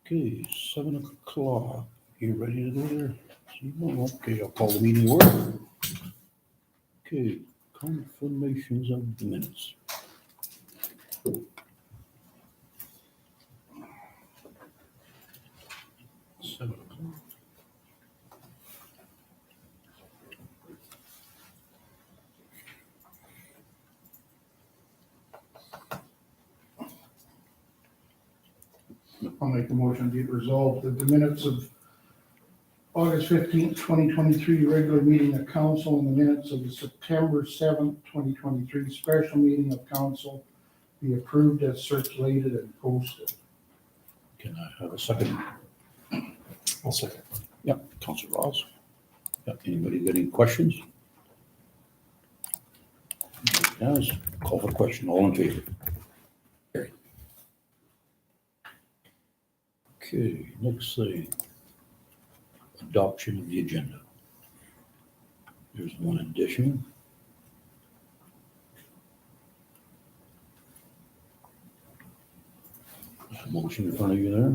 Okay, 7 o'clock. You ready to go there? Okay, I'll call the meeting order. Okay, confirmations of the minutes. 7 o'clock. I'll make a motion be it resolved that the minutes of August 15th, 2023 regular meeting of council and the minutes of the September 7th, 2023 special meeting of council be approved as circulated and posted. Can I have a second? I'll second. Yep, Council Ross. Yep, anybody got any questions? Yes, call for the question. All in favor? Carried. Okay, next thing. Adoption of the agenda. There's one addition. There's a motion in front of you there.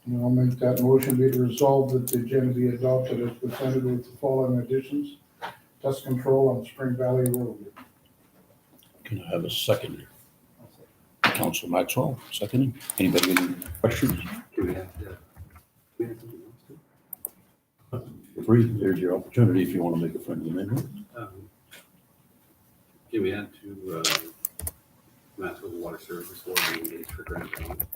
And I'll make that motion be it resolved that the agenda be adopted as presented with the following additions. Dust control on Spring Valley Road. Can I have a second? Council Maxwell, seconding. Anybody got any questions? Do we have something else Free, there's your opportunity if you want to make a friendly amendment. to? Can we add to Maxwell Water Services Board being engaged for grant development?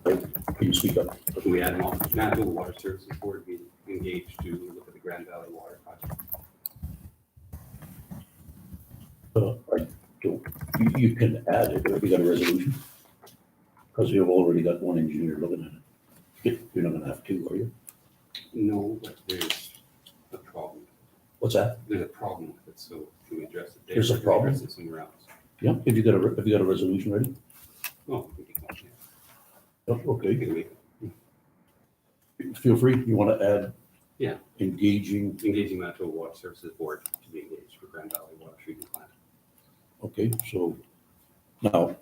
Can you speak up? Can we add Maxwell Water Services Board being engaged to look at the Grand Valley Water Project? I don't, you can add it, if you got a resolution. Because you've already got one engineer looking at it. You're not gonna have two, are you? No, but there's a problem. What's that? There's a problem with it, so can we address it there? There's a or can we problem? address it somewhere else? Yeah, if you got a resolution ready? Oh, we can, yeah. Oh, We okay, can wait. feel free, you want to add? Yeah. Engaging, Engaging Maxwell Water Services Board to be engaged for Grand Valley Water Treatment Plant. okay, so now,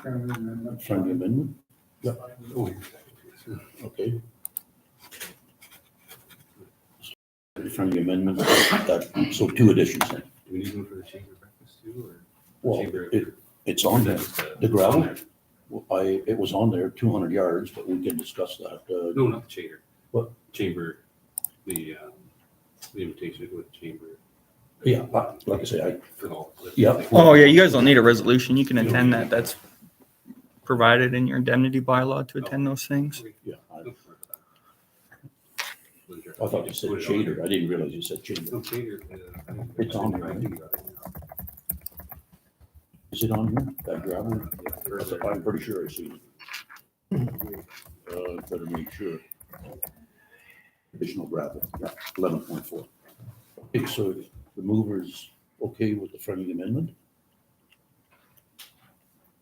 Friendly amendment. friendly amendment, Oh, wait a second, please. okay. Friendly amendment, that, so two additions then. Do we need one for the chamber breakfast too, or? Well, chamber- it's on there. Just, The gravel? on there? Well, it was on there, 200 yards, but we can discuss that. No, not the chamber. What? Chamber, the invitation to go to the chamber. Yeah, like I say, For all. Yeah. Oh, yeah, you guys don't need a resolution. You can attend that. That's provided in your indemnity bylaw to attend those things. yeah, I thought you said Chater. I didn't realize you said Chamber. No, chamber. It's on there, right? Is it on here? That gravel? I'm pretty sure I see it. Better make sure. Additional gravel, yeah, 11.4. Okay, so the mover's okay with the friendly amendment?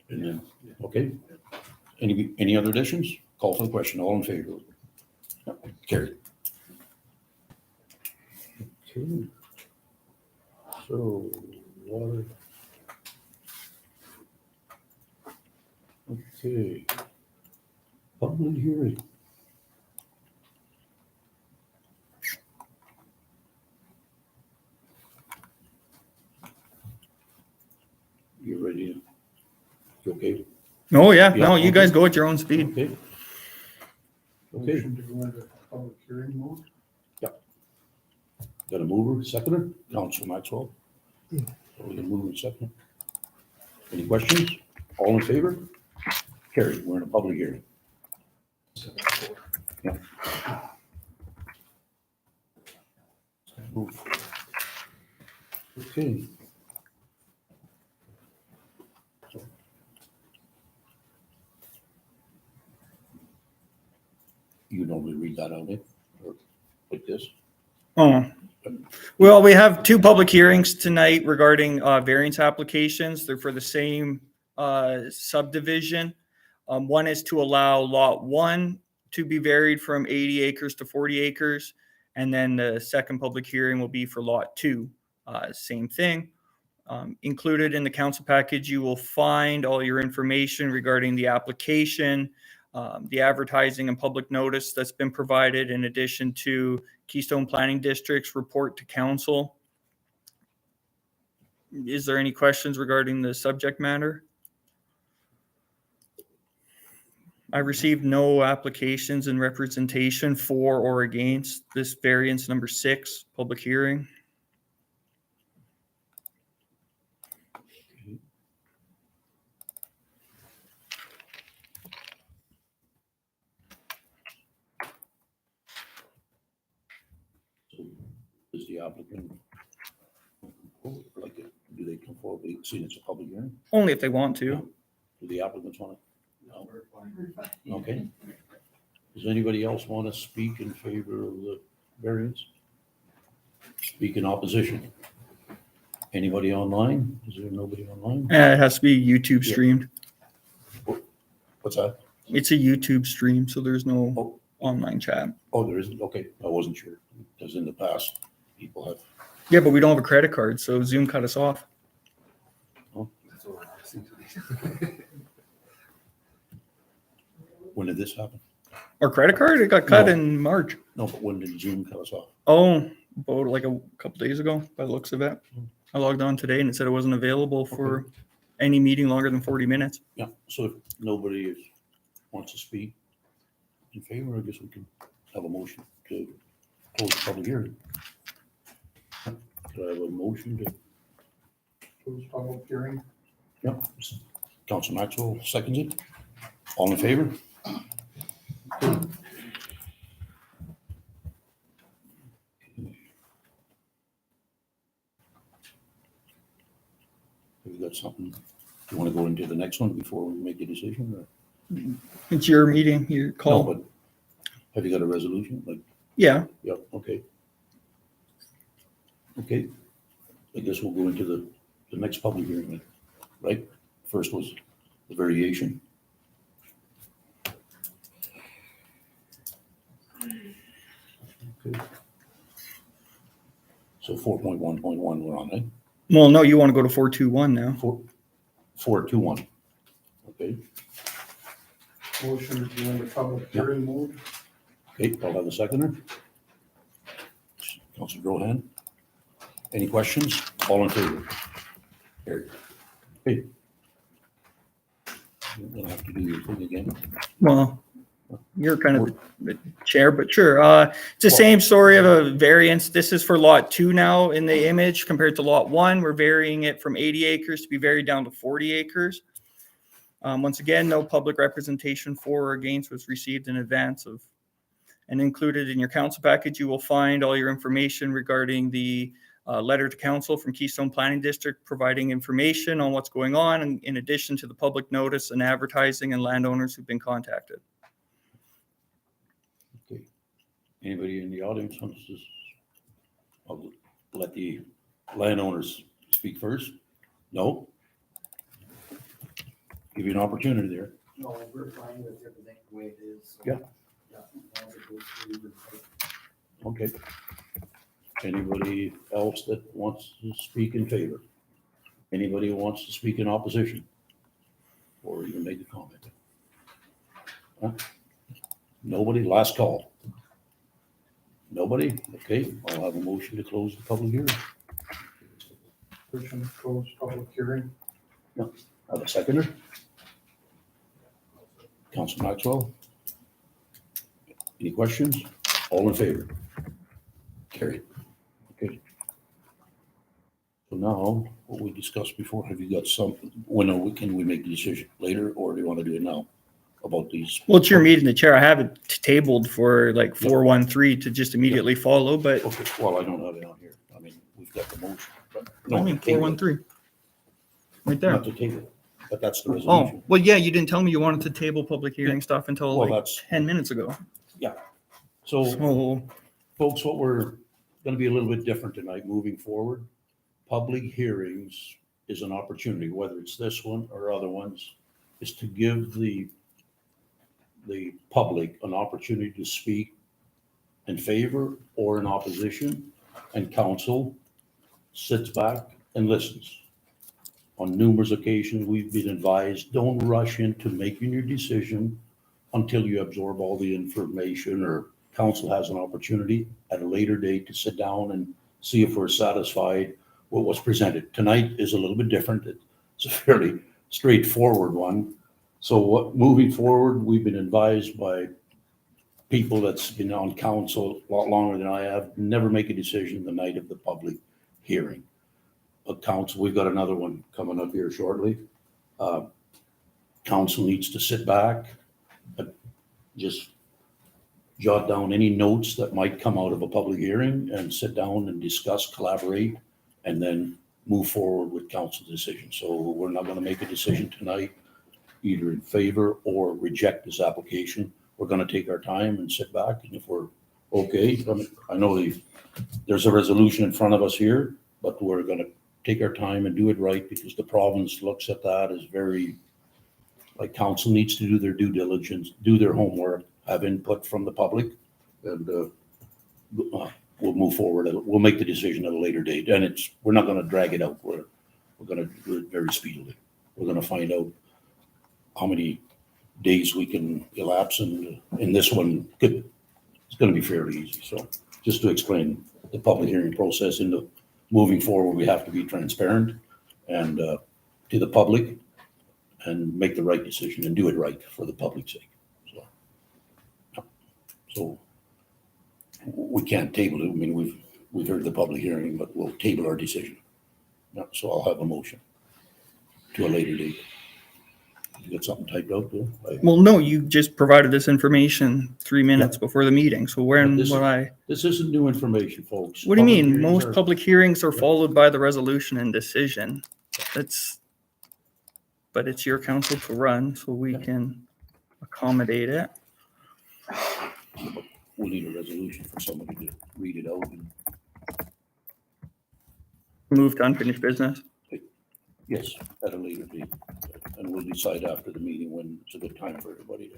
And then, okay. Any other additions? Call for the question. All in favor? Carried. Okay. So, water. Okay. Public hearing. You ready? You okay? Oh, yeah. Yeah, No, you okay. guys go at your own speed. Okay. Okay, Motion to go into public hearing mode. got a mover, seconder, Council Maxwell. So we can move and second. Any questions? All in favor? Carried, we're in a public hearing. Yeah. Okay. You normally read that out, or like this? Oh. Well, we have two public hearings tonight regarding variance applications. They're for the same subdivision. One is to allow Lot 1 to be varied from 80 acres to 40 acres. And then the second public hearing will be for Lot 2. Same thing. Included in the council package, you will find all your information regarding the application, the advertising and public notice that's been provided, in addition to Keystone Planning District's report to council. Is there any questions regarding the subject matter? I received no applications and representation for or against this variance number 6 public hearing. So is the applicant, like, do they come forward, seeing it's a public hearing? Only if they want to. Do the applicants want to? No. Okay. Does anybody else want to speak in favor of the variance? Speak in opposition? Anybody online? Is there nobody online? It has to be YouTube streamed. What's that? It's a YouTube stream, so there's no Oh. online chat. Oh, there isn't? Okay, I wasn't sure, because in the past, people have, Yeah, but we don't have a credit card, so Zoom cut us off. That's what I was thinking. when did this happen? Our credit card, it got cut No. in March. No, but when did Zoom cut us off? Oh, about like a couple days ago, by the looks of it. I logged on today and it said it wasn't available for any meeting longer than 40 minutes. Yeah, so if nobody wants to speak in favor, I guess we can have a motion to close the public hearing. Could I have a motion to, Close public hearing. yeah, Council Maxwell seconds it. All in favor? Have you got something, you want to go into the next one before we make a decision, or? It's your meeting, your No, call. but have you got a resolution? Like, Yeah, yeah, okay. Okay, I guess we'll go into the next public hearing, then, right? First was the variation. Okay. So 4.1.1 we're on, right? well, no, you want to go to 421 now. 4.2.1. Okay, Motion to go into public hearing mode. okay, I'll have a seconder. Councilor Grohan. Any questions? All in favor? Carried. Okay. You're gonna have to do your thing again. Well, you're kind of the chair, but sure. It's the same story of a variance. This is for lot 2 now in the image compared to lot 1. We're varying it from 80 acres to be varied down to 40 acres. Once again, no public representation for or against was received in advance of, and included in your council package, you will find all your information regarding the letter to council from Keystone Planning District, providing information on what's going on, and in addition to the public notice and advertising and landowners who've been contacted. Okay. Anybody in the audience wants to, I'll let the landowners speak first? No? Give you an opportunity there. No, we're fine with everything the way it is. so, Yeah. Yeah, as long as it goes through, we're fine. Okay. Anybody else that wants to speak in favor? Anybody who wants to speak in opposition? Or even make a comment? Huh? Nobody? Last call. Nobody? Okay, I'll have a motion to close the public hearing. Motion to close public hearing. Have a seconder? Council Maxwell? Any questions? All in favor? Carried. Okay. So now, what we discussed before, have you got something, can we make the decision later, or do you want to do it now about these? Well, it's your meeting, the chair. I have it tabled for like 413 to just immediately follow, but Okay, well, I don't have it on here. I mean, we've got the motion. but- I mean, table it. 413. Right there. Not to table, but that's the Oh, resolution. well, yeah, you didn't tell me you wanted to table public hearing stuff until Well, like that's, 10 minutes ago. so So, folks, what we're going to be a little bit different tonight moving forward. Public hearings is an opportunity, whether it's this one or other ones, is to give the public an opportunity to speak in favor or in opposition, and council sits back and listens. on numerous occasions, we've been advised, don't rush into making your decision until you absorb all the information, or council has an opportunity at a later date to sit down and see if we're satisfied with what's presented. Tonight is a little bit different. It's a fairly straightforward one. So moving forward, we've been advised by people that's been on council a lot longer than I have, never make a decision the night of the public hearing. Council, we've got another one coming up here shortly. Council needs to sit back, but just jot down any notes that might come out of a public hearing and sit down and discuss, collaborate, and then move forward with council decision. So we're not going to make a decision tonight, either in favor or reject this application. We're going to take our time and sit back, and if we're okay, I know there's a resolution in front of us here, but we're going to take our time and do it right, because the province looks at that as very, like, council needs to do their due diligence, do their homework, have input from the public, and we'll move forward. We'll make the decision at a later date, and we're not going to drag it out. We're going to do it very speedily. We're going to find out how many days we can elapse, and in this one, it's going to be fairly easy. So just to explain the public hearing process, into moving forward, we have to be transparent and to the public, and make the right decision and do it right for the public's sake. So we can't table it. I mean, we've heard the public hearing, but we'll table our decision. So I'll have a motion to a later date. You got something typed out there? Well, no, you just provided this information 3 minutes before the meeting. So when This- would I? This isn't new information, folks. What do you Public mean? hearings Most are- public hearings are followed by the resolution and decision. But it's your council to run, so we can accommodate it. We'll need a resolution for somebody to read it out. And Move to unfinished business. yes, at a later date. And we'll decide after the meeting when it's a good time for everybody to.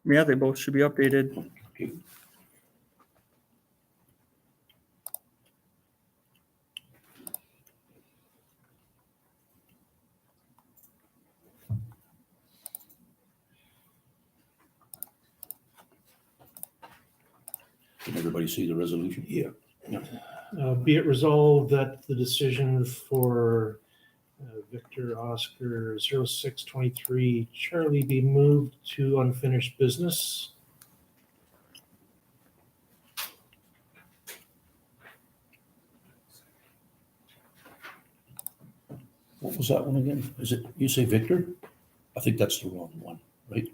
Yeah, they both should be updated. Okay. Can everybody see the resolution? Yeah. Yeah. Be it resolved that the decision for Victor Oscar 0623 Charlie be moved to unfinished business. What was that one again? Is it, you say Victor? I think that's the wrong one, right?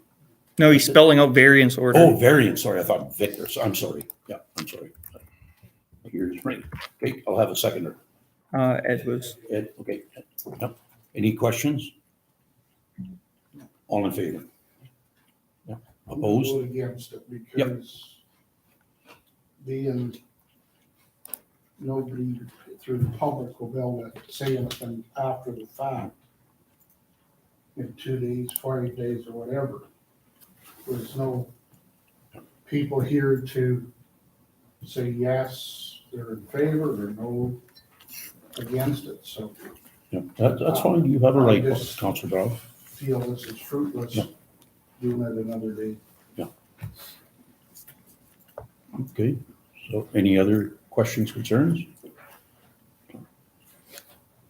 No, he's spelling out variance order. Oh, variant, sorry, I thought Victor, so I'm sorry. Yeah, I'm sorry. Here's right. Okay, I'll have a seconder. Ed was. Ed, okay. Yep. Any questions? All in favor? Yeah. Opposed? Vote against it because being nobody through the public will be able to say anything after the fact in 2 days, 40 days, or whatever. There's no people here to say yes, they're in favor, or no against it. So Yeah, that's fine. You have a right, I just- Councillor Brown. feel this is fruitless Yeah. doing it another day. Okay, so any other questions, concerns?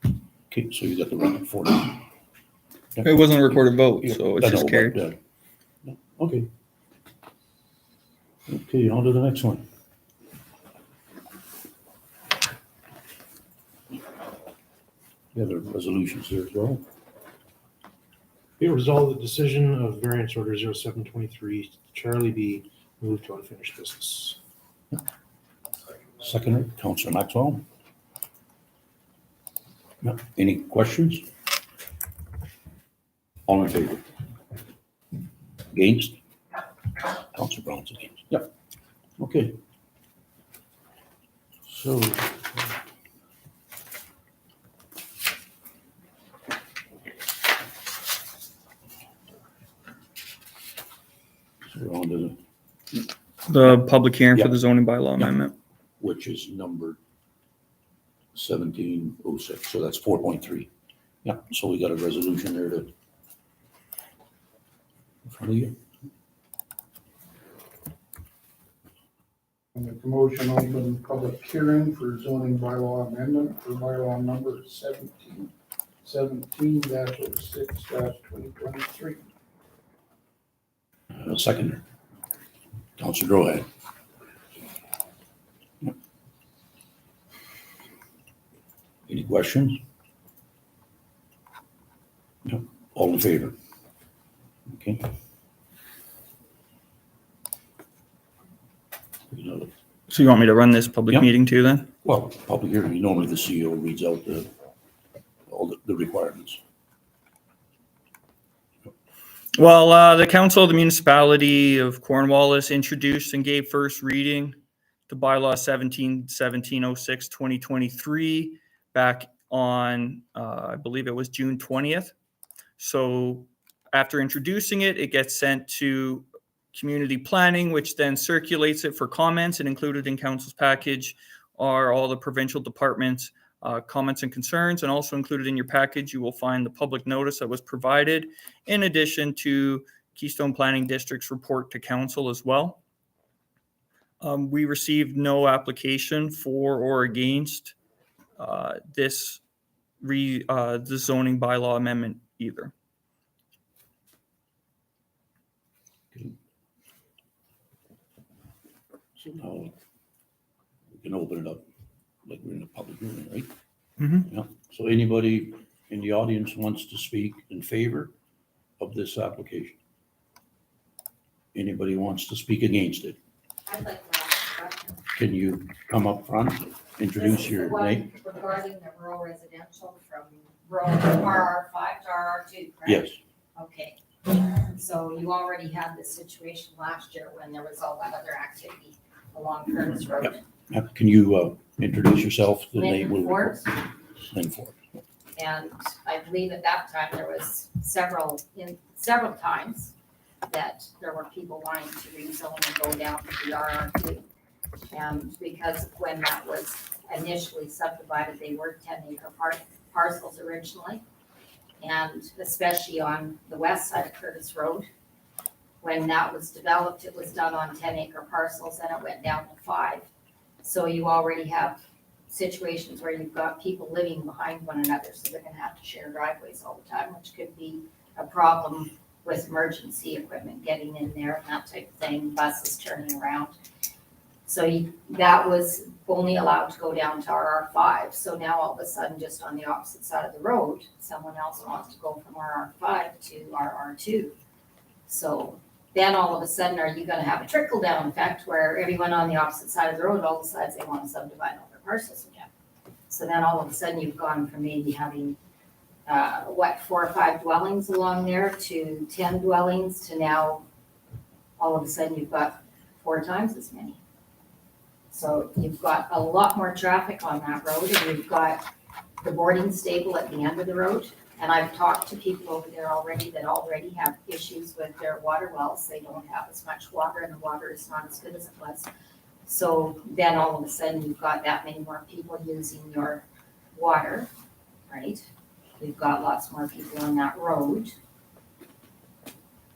Okay, so you got the right for it. It wasn't a recorded vote, Yeah, so I it's know, just but, carried. yeah. Okay. Okay, on to the next one. The other resolutions there as well. Be it resolved the decision of variance order 0723 Charlie be moved to unfinished business. Seconder, Councillor Maxwell. No. Any questions? All in favor? Against? Councilor Brown's against. Yep. Okay. So. So we're on to The public hearing for Yep. the zoning bylaw Yep. amendment. which is numbered 1706, so that's 4.3. Yeah, so we got a resolution there to in front of you. I make a motion open public hearing for zoning bylaw amendment for bylaw number 17-06-2023. Second. Councilor Drohan. Any questions? No. All in favor? Okay. So you want me to run this public Yep. meeting too then? Well, public hearing, normally the CEO reads out all the requirements. Well, the Council of the Municipality of Cornwallis introduced and gave first reading to bylaw 17-06-2023 back on, I believe it was June 20th. So after introducing it, it gets sent to community planning, which then circulates it for comments, and included in council's package are all the provincial departments' comments and concerns, and also included in your package, you will find the public notice that was provided, in addition to Keystone Planning District's report to council as well. We received no application for or against this the zoning bylaw amendment either. So now we can open it up like we're in a public hearing, right? Mhm. Yeah. So anybody in the audience wants to speak in favor of this application? Anybody wants to speak against it? I'd like to ask a question. Can you come up front, introduce your name? This is the one regarding the rural residential from rural RR5 to RR2, correct? Yes. Okay. So you already had this situation last year when there was all that other activity along Curtis Road. Can you introduce yourself? The name Lynn will- Ford, Lynn Ford. and I believe at that time there was several times that there were people wanting to rezone and go down to the RR2. And because when that was initially subdivided, they were 10-acre parcels originally. And especially on the west side of Curtis Road, when that was developed, it was done on 10-acre parcels and it went down to 5. So you already have situations where you've got people living behind one another, so they're gonna have to share driveways all the time, which could be a problem with emergency equipment getting in there and that type of thing, buses turning around. So that was only allowed to go down to RR5. So now all of a sudden, just on the opposite side of the road, someone else wants to go from RR5 to RR2. So then all of a sudden, are you gonna have a trickle down effect where everyone on the opposite side of the road all decides they want to subdivide all their parcels again? So then all of a sudden, you've gone from maybe having 4 or 5 dwellings along there to 10 dwellings to now all of a sudden you've got 4 times as many. So you've got a lot more traffic on that road, and you've got the boarding stable at the end of the road. And I've talked to people over there already that already have issues with their water wells. They don't have as much water and the water is not as good as it was. So then all of a sudden you've got that many more people using your water, right? You've got lots more people on that road.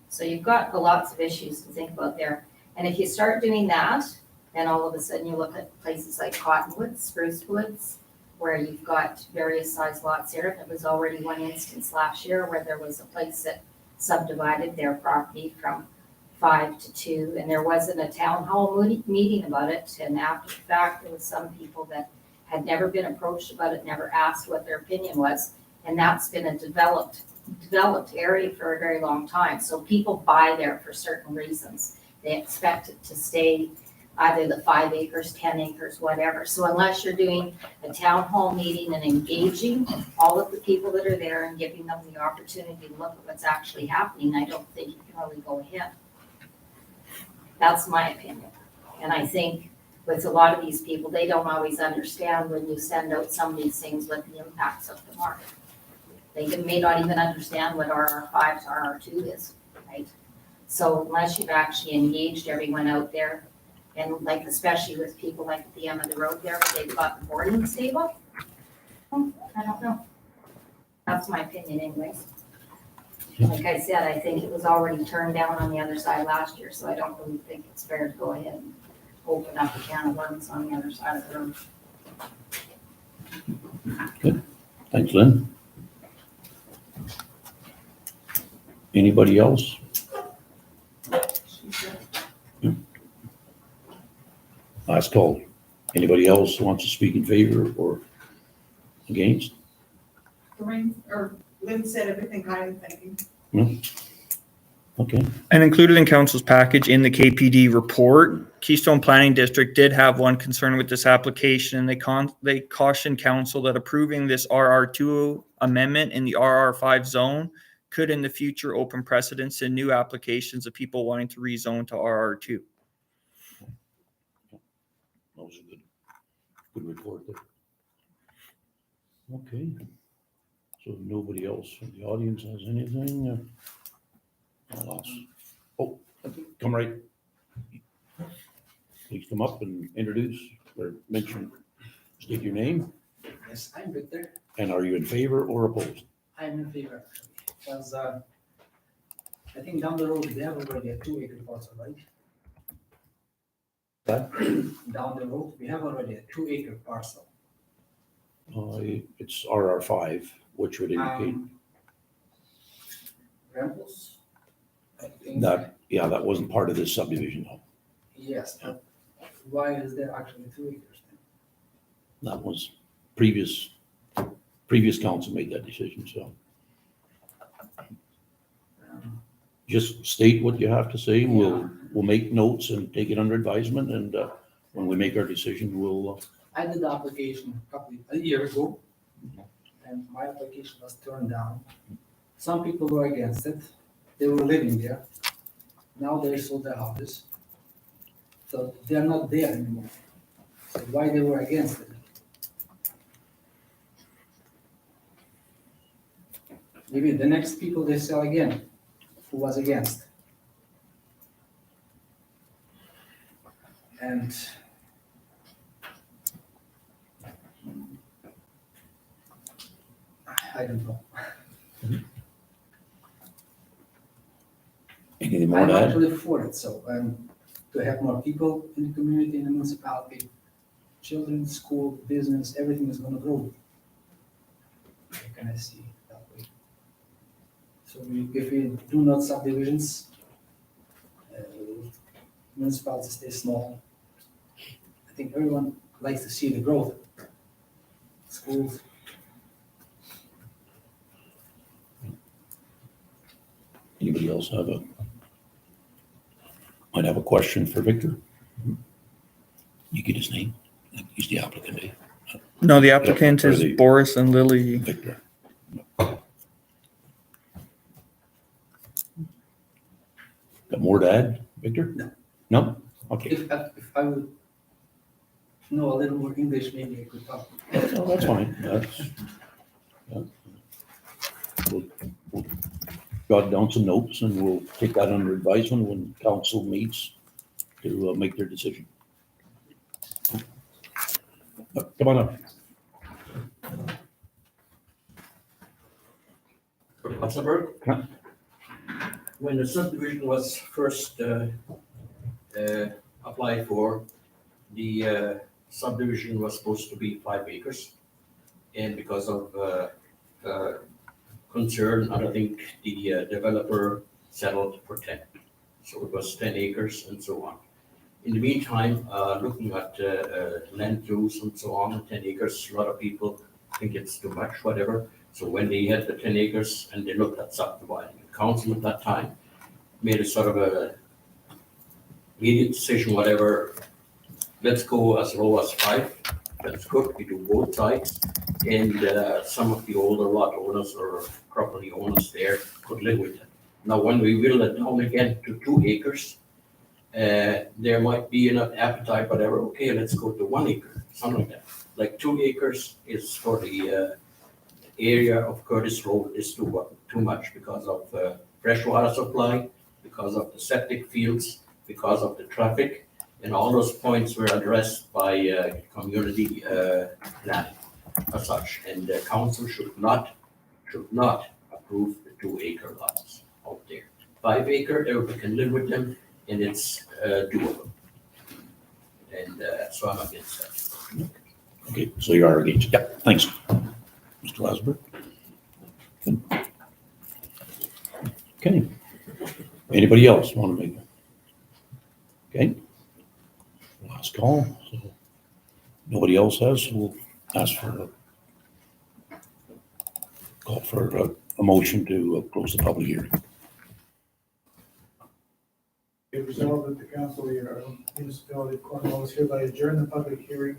So you've got lots of issues to think about there. And if you start doing that, then all of a sudden you look at places like Cottonwoods, Spruce Woods, where you've got various size lots there. There was already one instance last year where there was a place that subdivided their property from 5 to 2, and there wasn't a town hall meeting about it. And after the fact, there was some people that had never been approached about it, never asked what their opinion was, and that's been a developed area for a very long time. So people buy there for certain reasons. They expect it to stay either the 5 acres, 10 acres, whatever. So unless you're doing a town hall meeting and engaging all of the people that are there and giving them the opportunity to look at what's actually happening, I don't think you can really go ahead. That's my opinion. And I think with a lot of these people, they don't always understand when you send out some of these things what the impacts of them are. May not even understand what RR5s, RR2 is, right? So unless you've actually engaged everyone out there, and like especially with people like at the end of the road there, where they've got the boarding stable, I don't know. That's my opinion anyways. Like I said, I think it was already turned down on the other side last year, so I don't really think it's fair to go ahead and open up a can of worms on the other side of the road. Thanks, Lynn. Anybody else? Last call. Anybody else wants to speak in favor or against? Lynn said everything I'm thinking. Okay, And included in council's package in the KPD report, Keystone Planning District did have one concern with this application. They cautioned council that approving this RR2 amendment in the RR5 zone could in the future open precedents in new applications of people wanting to rezone to RR2. that was a good report there. Okay, so nobody else from the audience has anything? I'll ask. Oh, come right. Please come up and introduce or mention, state your name, Yes, I'm Victor. and are you in favor or opposed? I'm in favor because I think down the road they have already a 2 acre parcel, right? That? Down the road we have already a 2 acre parcel. It's RR5, which would indicate Rempels, I think. that, yeah, that wasn't part of this subdivision though. Yes, but why is there actually 2 acres then? That was previous council made that decision, so just state what you have to say. We'll make notes and take it under advisement, and when we make our decision, we'll, I did the application a year ago, and my application was turned down. Some people were against it. They were living there. Now they sold their houses. So they're not there anymore. So why they were against it? Maybe the next people they sell again, who was against. And I don't know. anything more I'm to add? actually for it, so to have more people in the community, in the municipality, children, school, business, everything is gonna grow. How can I see it that way? So if we do not subdivisions, municipalities stay small. I think everyone likes to see the growth. Schools. Anybody else might have a question for Victor? You get his name. He's the applicant, eh? No, the applicant Or is the- Boris and Lily. Victor. Got more to add, Victor? No. No? Okay. If I would know a little more English, maybe I could talk. No, that's fine. Yeah. We'll jot down some notes and we'll take that under advisement when council meets to make their decision. Come on up. Luxembourg. Huh? When the subdivision was first applied for, the subdivision was supposed to be 5 acres. And because of concern, I think the developer settled for 10. So it was 10 acres and so on. In the meantime, looking at land use and so on, 10 acres, a lot of people think it's too much, whatever. So when they had the 10 acres and they looked at subdividing, the council at that time made a sort of a immediate decision, whatever, let's go as low as 5. That's good, we do both sides. And some of the older lot owners or property owners there could live with it. Now, when we will it down again to 2 acres, there might be enough appetite, whatever, okay, let's go to 1 acre, something like that. Like 2 acres is for the area of Curtis Road is too much because of fresh water supply, because of the septic fields, because of the traffic, and all those points were addressed by community planning as such. And the council should not approve the 2-acre lots out there. 5 acre, everybody can live with them, and it's doable. And so I'm against that. Okay, so you are against, yeah, thanks. Mr. Lasberg? Okay. Anybody else want to make it? Okay. Last call, so nobody else has, so we'll ask for call for a motion to close the public hearing. Be resolved that the council of the municipality of Cornwall hereby adjourn the public hearing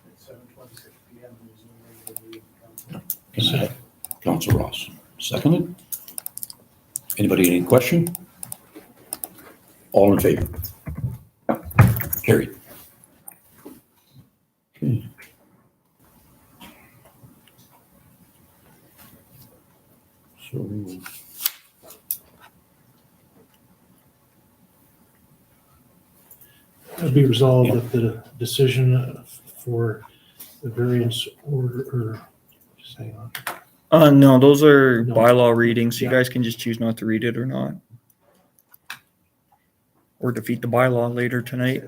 at 7:26 p.m. There's no regular meeting of council. Can I have Council Ross seconded? Anybody any question? All in favor? Carried. Okay. So Be resolved that the decision for the variance order, or just hang on. No, those are No. bylaw readings. You Yeah. guys can just choose not to read it or not. Or defeat the bylaw later tonight.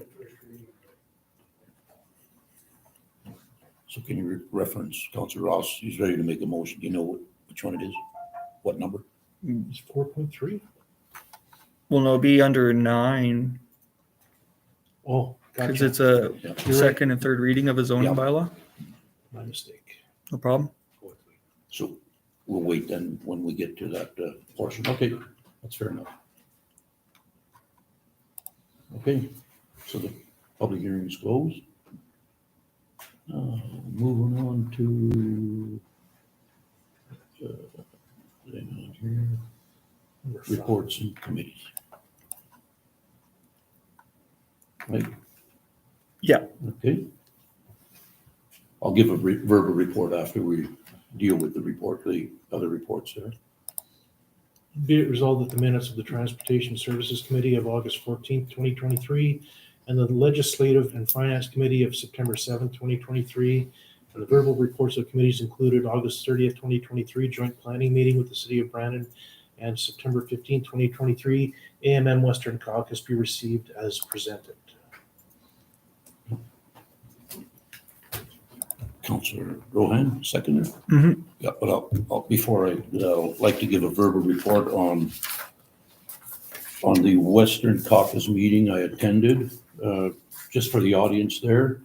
So can you reference Council Ross? He's ready to make a motion. Do you know which one it is? What number? It's 4.3. Well, no, it'll be under 9 Oh, because gotcha. it's a Yeah. You're second and third reading of a zoning Yeah. bylaw. My mistake. No problem. So we'll wait then when we get to that portion. Okay, that's fair enough. Okay, so the public hearing is closed. Moving on to hang on here. Number 5. Reports and committees. Right? Yeah. Okay. I'll give a verbal report after we deal with the other reports there. Be it resolved that the minutes of the Transportation Services Committee of August 14th, 2023, and the Legislative and Finance Committee of September 7th, 2023, and the verbal reports of committees included August 30th, 2023, joint planning meeting with the City of Brandon, and September 15th, 2023, AMM Western Caucus be received as presented. Councillor Rohan, seconder. Mhm. Yeah, but before I'd like to give a verbal report on the Western Caucus meeting I attended, just for the audience there.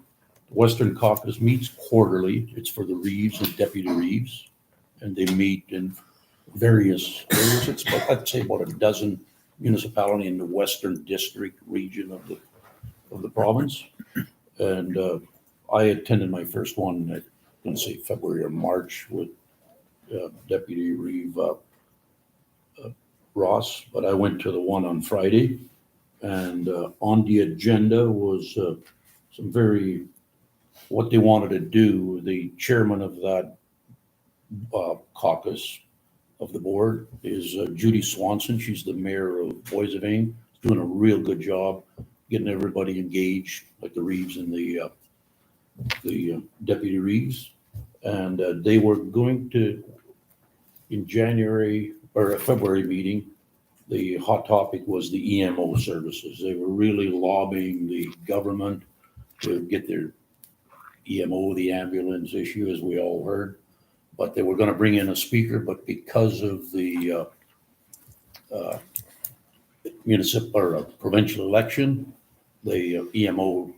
Western Caucus meets quarterly. It's for the Reeves and Deputy Reeves, and they meet in various areas. It's about, I'd say about a dozen municipalities in the Western District region of the province. And I attended my first one, I'm going to say February or March with Deputy Reeve Ross, but I went to the one on Friday. And on the agenda was some very, what they wanted to do, the chairman of that caucus of the board is Judy Swanson. She's the mayor of Boissevain. Doing a real good job getting everybody engaged, like the Reeves and the Deputy Reeves. And they were going to, in January or a February meeting, the hot topic was the EMO services. They were really lobbying the government to get their EMO, the ambulance issue, as we all heard. But they were going to bring in a speaker, but because of the municipal or provincial election, the EMO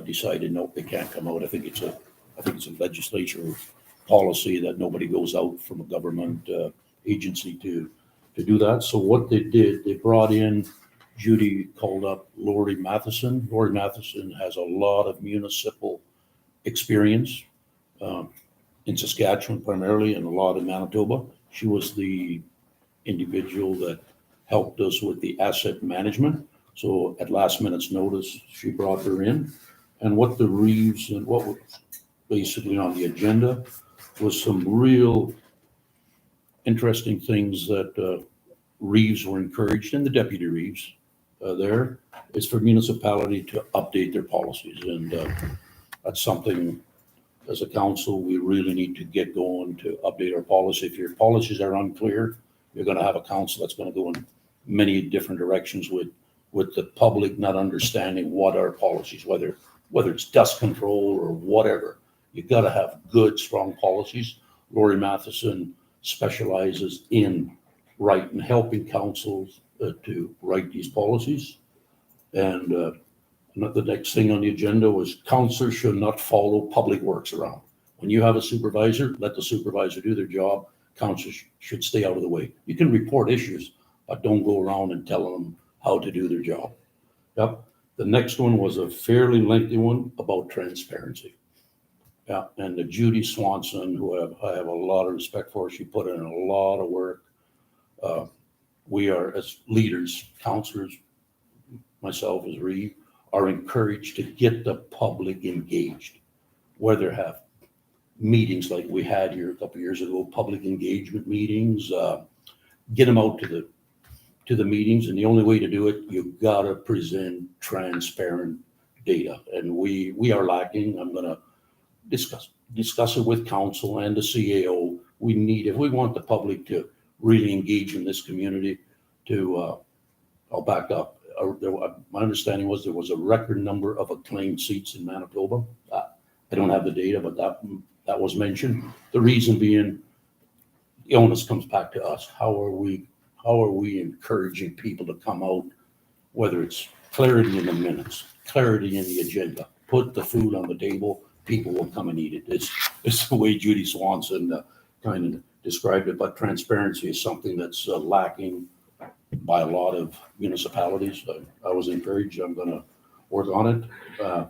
decided no, they can't come out. I think it's a legislature policy that nobody goes out from a government agency to do that. So what they did, they brought in Judy called up Lori Matheson. Lori Matheson has a lot of municipal experience in Saskatchewan primarily and a lot in Manitoba. She was the individual that helped us with the asset management. So at last minute's notice, she brought her in. And what the Reeves and what was basically on the agenda was some real interesting things that Reeves were encouraged, and the deputy Reeves there, is for municipality to update their policies. And that's something, as a council, we really need to get going to update our policy. If your policies are unclear, you're gonna have a council that's gonna go in many different directions with the public not understanding what our policies, whether it's dust control or whatever. You gotta have good, strong policies. Lori Matheson specializes in helping councils to write these policies. And the next thing on the agenda was councilors should not follow public works around. When you have a supervisor, let the supervisor do their job. Councilors should stay out of the way. You can report issues, but don't go around and tell them how to do their job. Yep. The next one was a fairly lengthy one about transparency. Yeah, and the Judy Swanson, who I have a lot of respect for, she put in a lot of work. We are, as leaders, councilors, myself as Reeve, are encouraged to get the public engaged. Whether have meetings like we had here a couple of years ago, public engagement meetings, get them out to the meetings, and the only way to do it, you gotta present transparent data, and we are lacking. I'm gonna discuss it with council and the CAO. If we want the public to really engage in this community, I'll back up. My understanding was there was a record number of acclaimed seats in Manitoba. I don't have the data, but that was mentioned. The reason being, the onus comes back to us. How are we encouraging people to come out, whether it's clarity in the minutes, clarity in the agenda, put the food on the table, people will come and eat it. It's the way Judy Swanson kind of described it, but transparency is something that's lacking by a lot of municipalities. I was encouraged. I'm going to work on it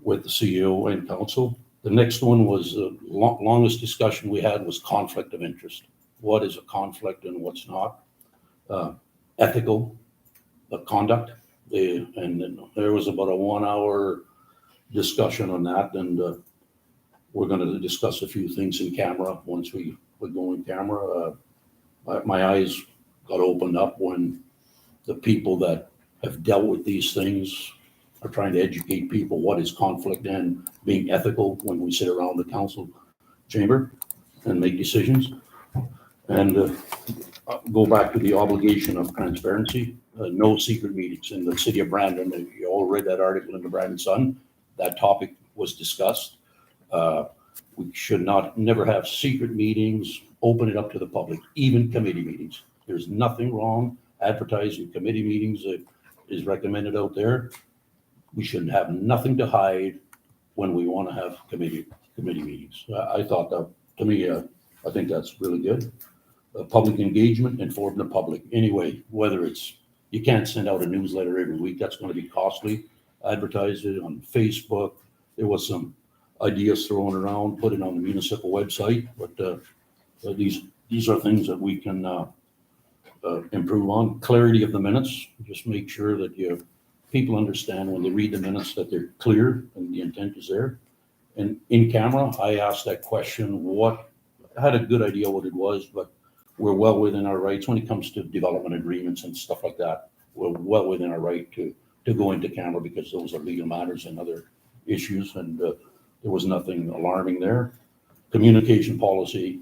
with the CEO and council. The next one was the longest discussion we had was conflict of interest. What is a conflict and what's not? Ethical conduct. And then there was about a 1 hour discussion on that. And we're going to discuss a few things in camera once we go in camera. My eyes got opened up when the people that have dealt with these things are trying to educate people what is conflict and being ethical when we sit around the council chamber and make decisions. And go back to the obligation of transparency, no secret meetings in the city of Brandon. You all read that article in the Brandon Sun. That topic was discussed. We should never have secret meetings, open it up to the public, even committee meetings. There's nothing wrong advertising committee meetings that is recommended out there. We should have nothing to hide when we want to have committee meetings. I thought that, to me, I think that's really good. Public engagement, inform the public. Anyway, whether it's, you can't send out a newsletter every week. That's going to be costly. Advertise it on Facebook. There was some ideas thrown around, put it on the municipal website, but these are things that we can improve on. Clarity of the minutes. Just make sure that people understand when they read the minutes that they're clear and the intent is there. And in camera, I asked that question. I had a good idea what it was, but we're well within our rights when it comes to development agreements and stuff like that. We're well within our right to go into camera because those are legal matters and other issues, and there was nothing alarming there. Communication policy,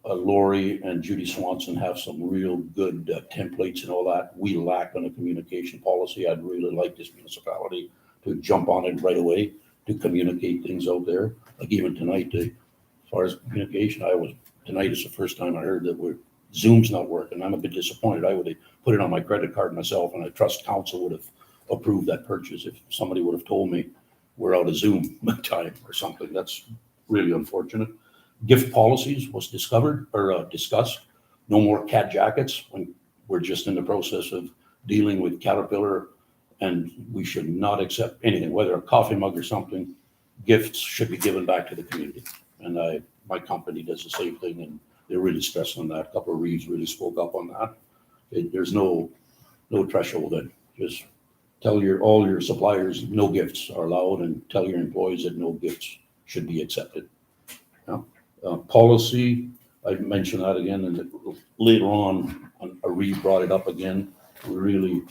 Lori and Judy Swanson have some real good templates and all that. We lack on a communication policy. I'd really like this municipality to jump on it right away to communicate things out there. Like even tonight, as far as communication, tonight is the first time I heard that Zoom's not working. I'm a bit disappointed. I would have put it on my credit card myself, and I trust council would have approved that purchase if somebody would have told me we're out of Zoom time or something. That's really unfortunate. Gift policies was discussed. No more cat jackets. When We're just in the process of dealing with Caterpillar, and we should not accept anything, whether a coffee mug or something. Gifts should be given back to the community. And my company does the same thing, and they're really stressing on that. A couple of Reeves really spoke up on that. There's no threshold then. Just tell all your suppliers no gifts are allowed, and tell your employees that no gifts should be accepted. Policy, I mentioned that again, and later on, Reeve brought it up again. We really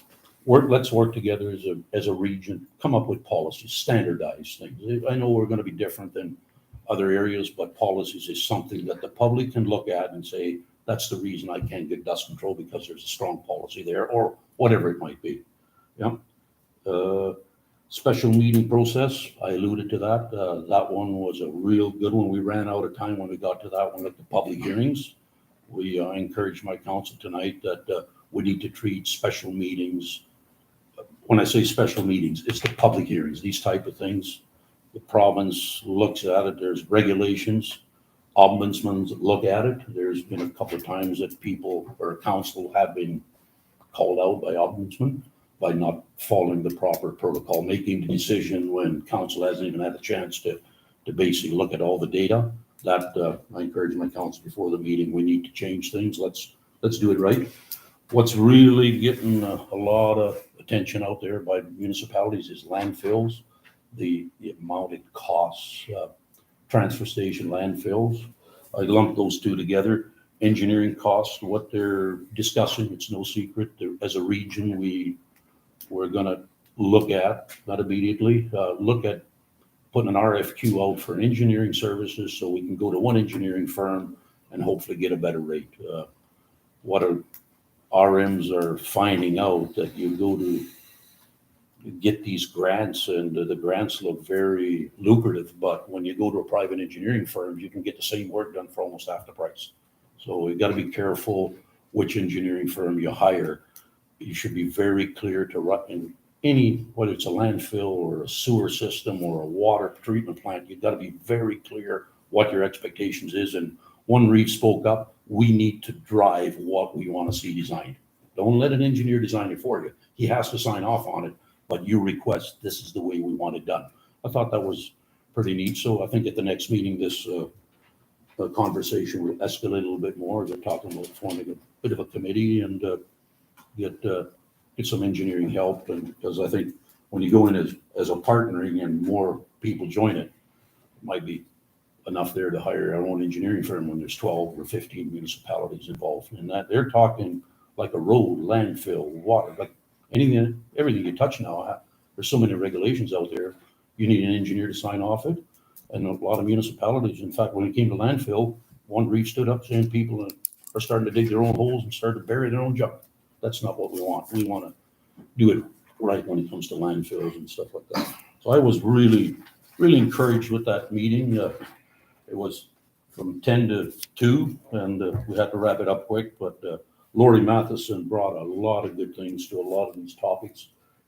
let's work together as a region, come up with policies, standardize things. I know we're going to be different than other areas, but policies is something that the public can look at and say, that's the reason I can't get dust control, because there's a strong policy there, or whatever it might be. Yeah. Special meeting process, I alluded to that. That one was a real good one. We ran out of time when we got to that one at the public hearings. We encouraged my council tonight that we need to treat special meetings. When I say special meetings, it's the public hearings, these type of things. The province looks at it, there's regulations, ombudsmen look at it. There's been a couple of times that people or council have been called out by ombudsmen by not following the proper protocol, making the decision when council hasn't even had a chance to basically look at all the data. That I encourage my council before the meeting, we need to change things. Let's do it right. What's really getting a lot of attention out there by municipalities is landfills, the amount it costs, transfer station landfills. I lump those two together. Engineering costs, what they're discussing, it's no secret. As a region, we're gonna look at, not immediately, look at putting an RFQ out for engineering services so we can go to one engineering firm and hopefully get a better rate. What RMs are finding out that you go to get these grants, and the grants look very lucrative, but when you go to a private engineering firm, you can get the same work done for almost half the price. So we've got to be careful which engineering firm you hire. You should be very clear to run in whether it's a landfill or a sewer system or a water treatment plant, you've got to be very clear what your expectations is. And one Reeve spoke up, we need to drive what we want to see designed. Don't let an engineer design it for you. He has to sign off on it, but you request, this is the way we want it done. I thought that was pretty neat. So I think at the next meeting, this conversation will escalate a little bit more. They're talking about forming a bit of a committee and get some engineering help. And because I think when you go in as a partnering and more people join it, it might be enough there to hire our own engineering firm when there's 12 or 15 municipalities involved in that. They're talking like a road, landfill, water, like anything, everything you touch now. There's so many regulations out there. You need an engineer to sign off it. And a lot of municipalities, in fact, when it came to landfill, one Reeve stood up saying people are starting to dig their own holes and start to bury their own junk. That's not what we want. We want to do it right when it comes to landfills and stuff like that. So I was really, really encouraged with that meeting. It was from 10 to 2, and we had to wrap it up quick, but Lori Matheson brought a lot of good things to a lot of these topics.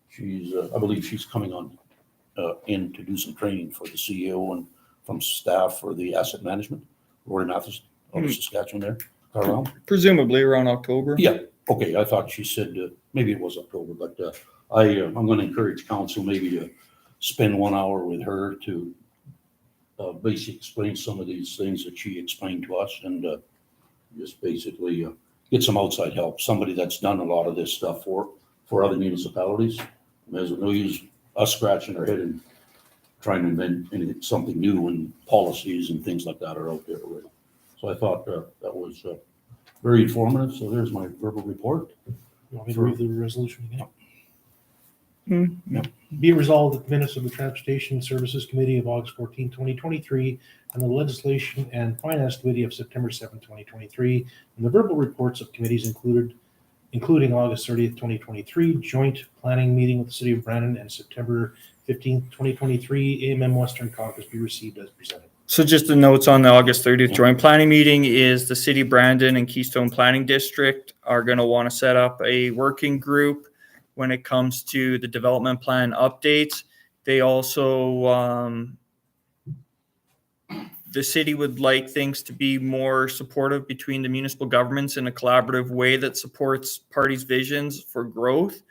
She's, I believe she's coming on in to do some training for the CEO and from staff for the asset management. Lori Matheson, out of Saskatchewan there, Carlisle. Presumably around October. Yeah, okay, I thought she said, maybe it was October, but I'm gonna encourage council maybe to spend 1 hour with her to basically explain some of these things that she explained to us, and just basically get some outside help, somebody that's done a lot of this stuff for other municipalities. There's no use us scratching our head and trying to invent something new, and policies and things like that are out there already. So I thought that was very informative. So there's my verbal report. You want me to read the resolution again? Yep. Be it resolved that the minutes of the Transportation Services Committee of August 14, 2023, and the Legislation and Finance Committee of September 7, 2023, and the verbal reports of committees including August 30th, 2023, joint planning meeting with the City of Brandon, and September 15th, 2023, AMM Western Caucus be received as presented. So just the notes on the August 30th joint planning meeting is the City of Brandon and Keystone Planning District are going to want to set up a working group when it comes to the development plan updates. They also the city would like things to be more supportive between the municipal governments in a collaborative way that supports parties' visions for growth.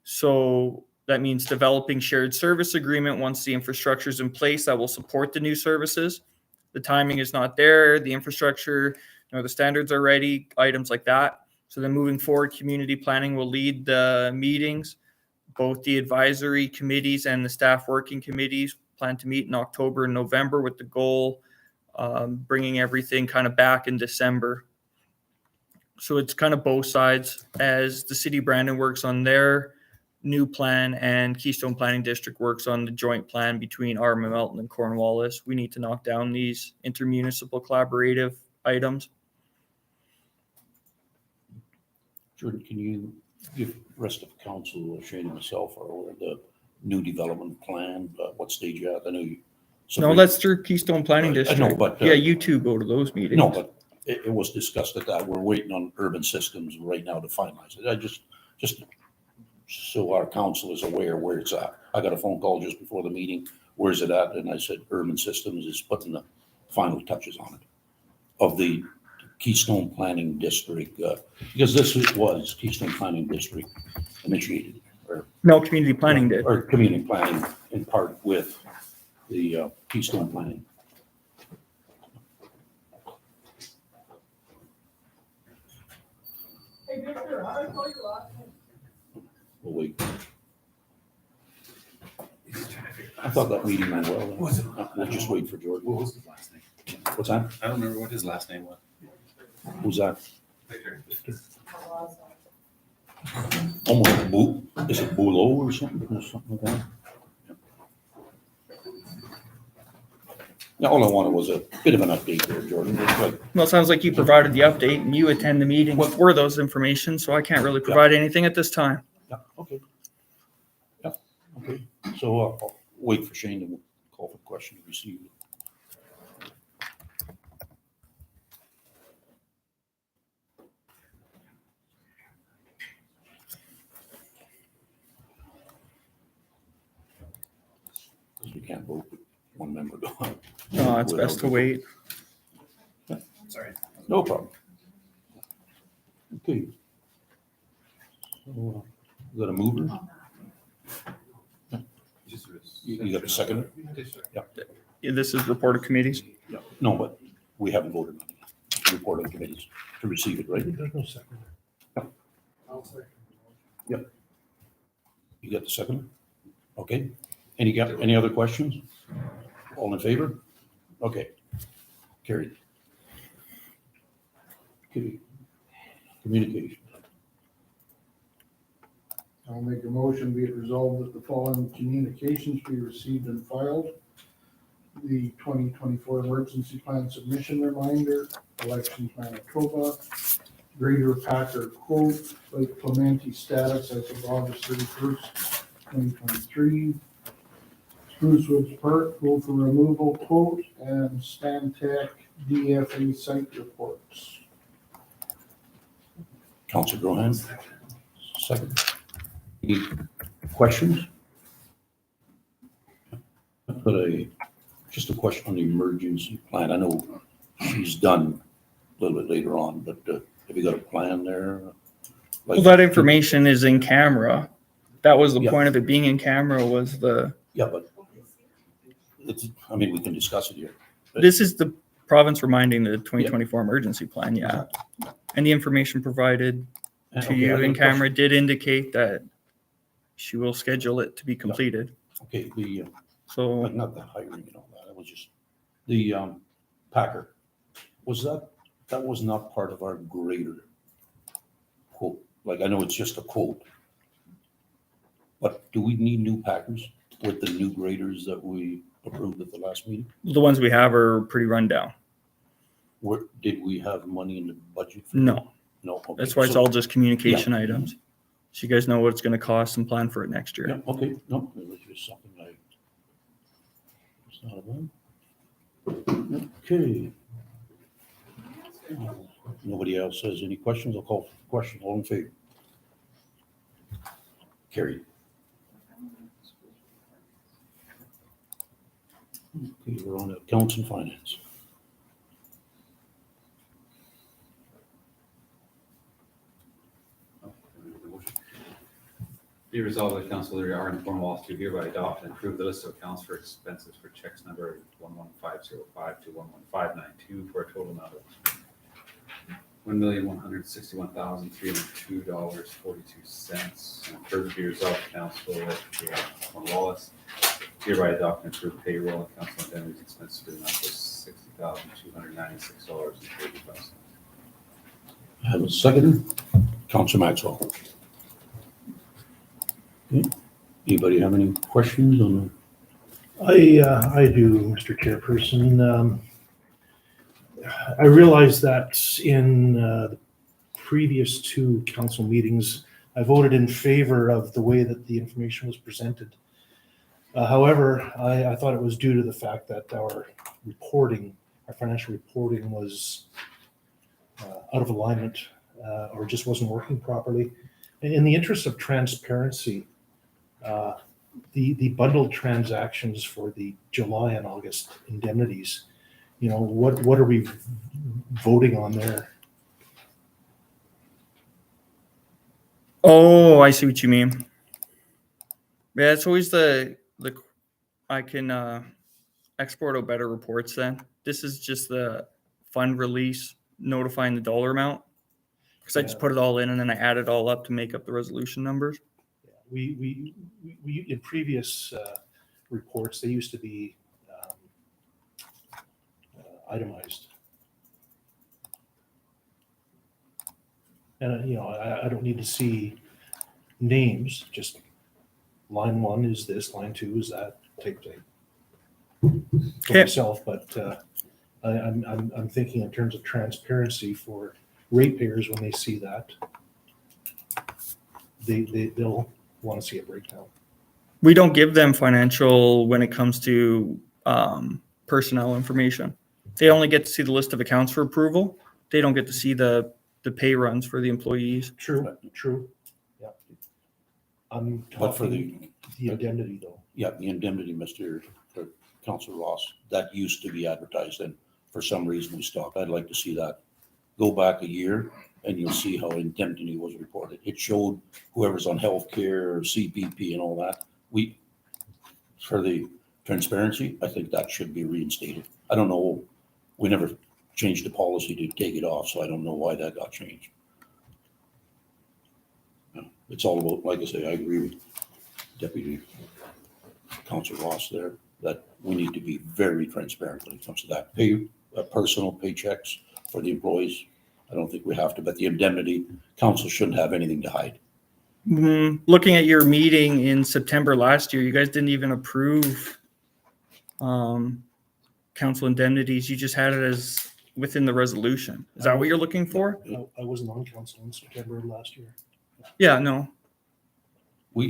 So that means developing shared service agreement once the infrastructure is in place that will support the new services. The timing is not there, the infrastructure, the standards are ready, items like that. So then moving forward, community planning will lead the meetings. Both the advisory committees and the staff working committees plan to meet in October and November with the goal bringing everything kind of back in December. So it's kind of both sides as the city Brandon works on their new plan and Keystone Planning District works on the joint plan between Arma, Melton and Cornwallis. We need to knock down these intermunicipal collaborative items. Jordan, can you give the rest of council, Shane and myself, or the new development plan, what stage you at? I know you. No, that's through Keystone Planning I District. know, but. Yeah, you two go to those meetings. No, but it was discussed that we're waiting on urban systems right now to finalize it. I just so our council is aware where it's at. I got a phone call just before the meeting. Where's it at? And I said, urban systems is putting the final touches on it of the Keystone Planning District, because this was Keystone Planning District initiated, or No, community planning did. or community planning in part with the Keystone Planning. Hey, Victor, how do I call you last name? We'll wait. I thought that meeting went well. We'll just wait for Jordan. What was his last name? What's that? I don't remember what his last name was. Who's that? Victor. Almost Boo, is it Boulot or something like that? Yeah, all I wanted was a bit of an update there, Jordan. It's like, Well, it sounds like you provided the update and you attend the meetings for those information, so I can't really provide anything at this time. yeah, okay. Yeah, okay. So I'll wait for Shane to call for the question to receive. Because we can't vote with one member gone. No, it's best to wait. Sorry. No problem. Okay. So, you got a mover? You got a second? Yeah, this is report of committees. Yeah. No, but we haven't voted on it. Report on committees to receive it, right? There's no second. I'll second. You got the second? Okay. Any other questions? All in favor? Okay. Carried. Okay. Communication. I'll make a motion, be it resolved that the following communications be received and filed. The 2024 emergency plan submission reminder, elections Manitoba, Greater Packer quote, Lake Clemente status as of August 31st, 2023. Spruce Woods Park, gopher removal quote, and Stantec DFA site reports. Councilor Grohan. Second. Any questions? I put just a question on the emergency plan. I know she's done a little bit later on, but have you got a plan there? Well, that information is in camera. That was the Yeah. point of it being in camera was Yeah, but I mean, we can discuss it here. this is the province reminding the 2024 emergency plan, yeah. And the information provided to Okay, you I got in a question. camera did indicate that she will schedule it to be completed. Okay, So but not the hiring and all that. It was just the Packer. That was not part of our grader quote. Like, I know it's just a quote. But do we need new Packers with the new graders that we approved at the last meeting? the ones we have are pretty run down. Did we have money in the budget? For No, No. Okay. that's why it's So- all just communication items. So you guys know what it's going to cost and plan for it next year. Yeah, okay, no, it was just something it's not a bad. Okay. Nobody else has any questions? I'll call for the question. All in favor? Carried. Okay, we're on accounts and finance. Be resolved that Council Leader Arden Cornwallis do hereby adopt and approve the list of accounts for expenses for checks number 11505 to 11592 for a total amount of $1,161,302.42. And further be resolved, Council Leader Cornwallis hereby adopt and approve payroll and council indemnity expenses for the amount of $60,296.35. Have a second. Councilor Maxwell. Okay. Anybody have any questions on I do, Mr. Chairperson. I realize that in the previous two council meetings, I voted in favor of the way that the information was presented. However, I thought it was due to the fact that our financial reporting was out of alignment or just wasn't working properly. In the interest of transparency, the bundled transactions for the July and August indemnities, what are we voting on there? Oh, I see what you mean. Yeah, it's always I can export out better reports then. This is just the fund release notifying the dollar amount. Because I just put it all in and then I add it all up to make up the resolution numbers. We in previous reports, they used to be itemized. And, I don't need to see names, just line 1 is this, line 2 is that type thing. For Okay. myself, but I'm thinking in terms of transparency for ratepayers when they see that, they'll want to see a breakdown. We don't give them financial when it comes to personnel information. They only get to see the list of accounts for approval. They don't get to see the pay runs for the employees. True. Yeah. I'm But for talking the indemnity though. Yeah, the indemnity, Mr. Councilor Ross, that used to be advertised, and for some reason we stopped. I'd like to see that go back a year, and you'll see how indemnity was reported. It showed whoever's on healthcare or CPP and all that. For the transparency, I think that should be reinstated. I don't know, we never changed the policy to take it off, so I don't know why that got changed. It's all about, like I say, I agree with Deputy Councilor Ross there, that we need to be very transparent when it comes to that. Personal paychecks for the employees, I don't think we have to, but the indemnity, council shouldn't have anything to hide. Looking at your meeting in September last year, you guys didn't even approve council indemnities. You just had it as within the resolution. Is that what you're looking for? I wasn't on council in September of last year. Yeah, no.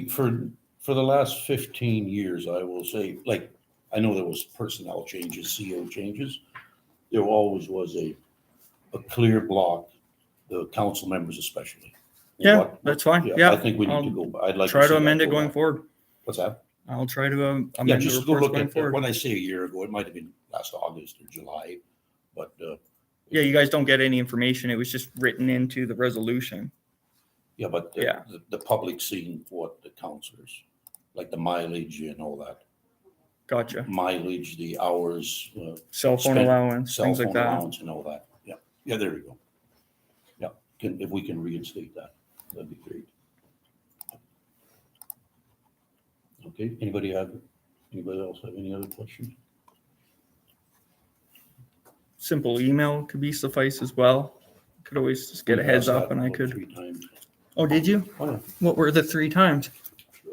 For the last 15 years, I will say, like, I know there was personnel changes, CO changes. There always was a clear block, the council members especially. Yeah, that's fine. Yeah. I think we need to go, I'd like. Try see to that amend it go going back. forward. What's that? I'll try to Yeah, amend the just go reports look going at, forward. when I say a year ago, it might have been last August or July, but. Yeah, you guys don't get any information. It was just written into the resolution. Yeah, but Yeah. the public seeing what the councilors, like the mileage and all that. Gotcha. Mileage, the hours, Cell phone Spend- allowance, cell things like phone that. allowance and all that. Yeah, yeah, there you go. Yeah, if we can reinstate that, that'd be great. Okay, anybody else have any other questions? Simple email could be suffice as well. Could always just get a We heads passed up that and I about could. 3 times. Oh, did you? Oh, yeah. What were the 3 times?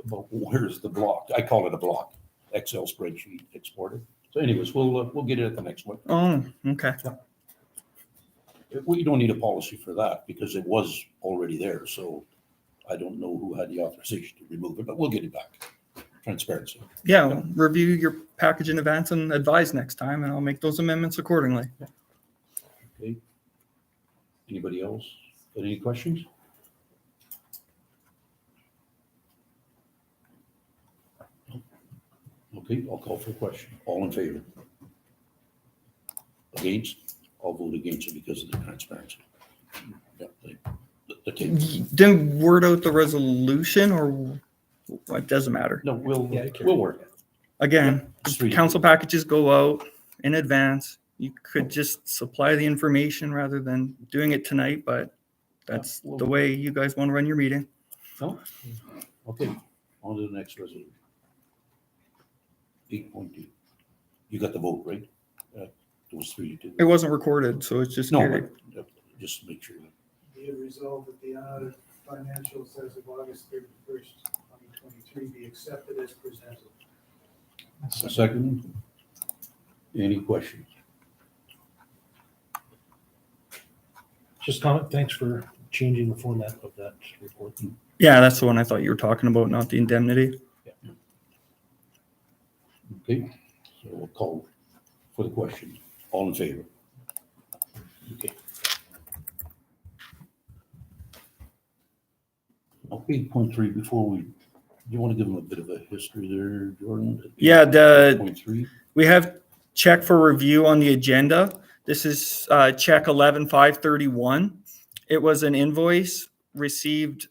But where's the block? I call it a block, Excel spreadsheet exported. So anyways, we'll get it at the next one. Oh, okay. We don't need a policy for that because it was already there, so I don't know who had the authorization to remove it, but we'll get it back. Transparency. Yeah, review your package in advance and advise next time, and I'll make those amendments accordingly. Okay. Anybody else? Got any questions? Okay, I'll call for a question. All in favor? Against? I'll vote against it because of the transparency. Yeah, the table. Then word out the resolution or Well, it doesn't matter. No, Yeah, we'll work. Again, Just read it. council packages go out in advance. You could just supply the information rather than doing it tonight, but that's Yeah, well- the way you guys want to run your meeting. No? Okay, on to the next resolution. 8.2. You got the vote, right? It was 3-2. It wasn't recorded, so it's just No, carried. but just to make sure. Be it resolved that the unaudited financials as of August 31st, 2023 be accepted as presented. A second. Any questions? Just comment, thanks for changing the format of that report. Yeah, that's the one I thought you were talking about, not the indemnity. Okay, so we'll call for the question. All in favor? Okay. Okay, 8.3, before we, do you want to give them a bit of a history there, Jordan? Yeah, 8.3? we have check for review on the agenda. This is check 11-531. It was an invoice received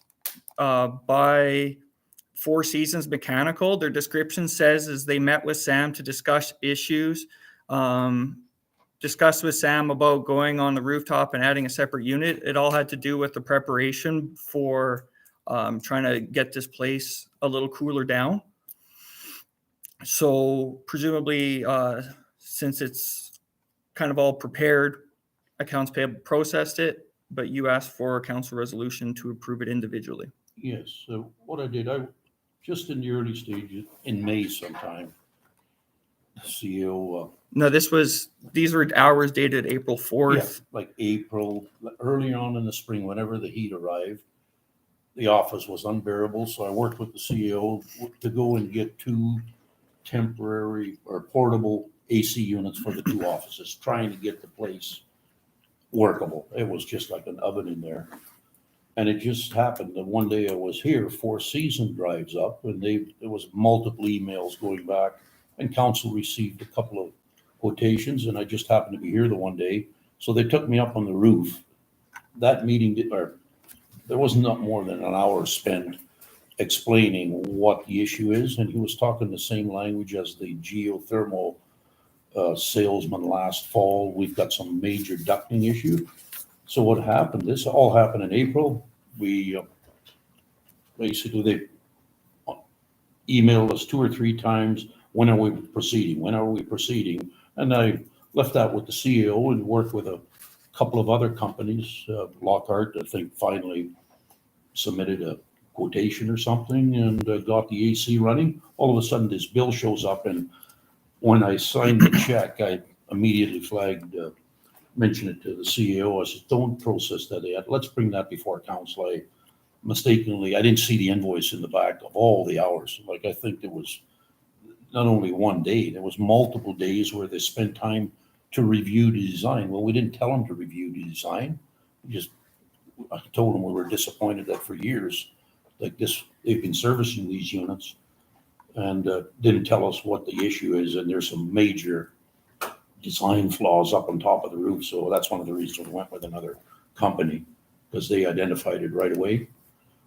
by Four Seasons Mechanical. Their description says is they met with Sam to discuss issues, discussed with Sam about going on the rooftop and adding a separate unit. It all had to do with the preparation for trying to get this place a little cooler down. So presumably, since it's kind of all prepared, accounts payable processed it, but you asked for a council resolution to approve it individually. Yes, so what I did, just in the early stages, in May sometime, the CEO, No, these were hours dated April 4th. like April, early on in the spring, whenever the heat arrived, the office was unbearable, so I worked with the CEO to go and get 2 temporary or portable AC units for the 2 offices, trying to get the place workable. It was just like an oven in there. And it just happened that one day I was here, Four Seasons drives up, and there was multiple emails going back, and council received a couple of quotations, and I just happened to be here the one day. So they took me up on the roof. That meeting, there was not more than an hour spent explaining what the issue is, and he was talking the same language as the geothermal salesman last fall. We've got some major ducting issue. So what happened, this all happened in April. We basically, they emailed us 2 or 3 times, when are we proceeding? When are we proceeding? And I left that with the CEO and worked with a couple of other companies. Lockhart, I think, finally submitted a quotation or something and got the AC running. All of a sudden, this bill shows up, and when I signed the check, I immediately mentioned it to the CEO. I said, don't process that yet. Let's bring that before council. I didn't see the invoice in the back of all the hours. Like, I think there was not only one day, there was multiple days where they spent time to review the design. Well, we didn't tell them to review the design. I told them we were disappointed that for years, like this, they've been servicing these units and didn't tell us what the issue is. And there's some major design flaws up on top of the roof. So that's one of the reasons we went with another company, because they identified it right away.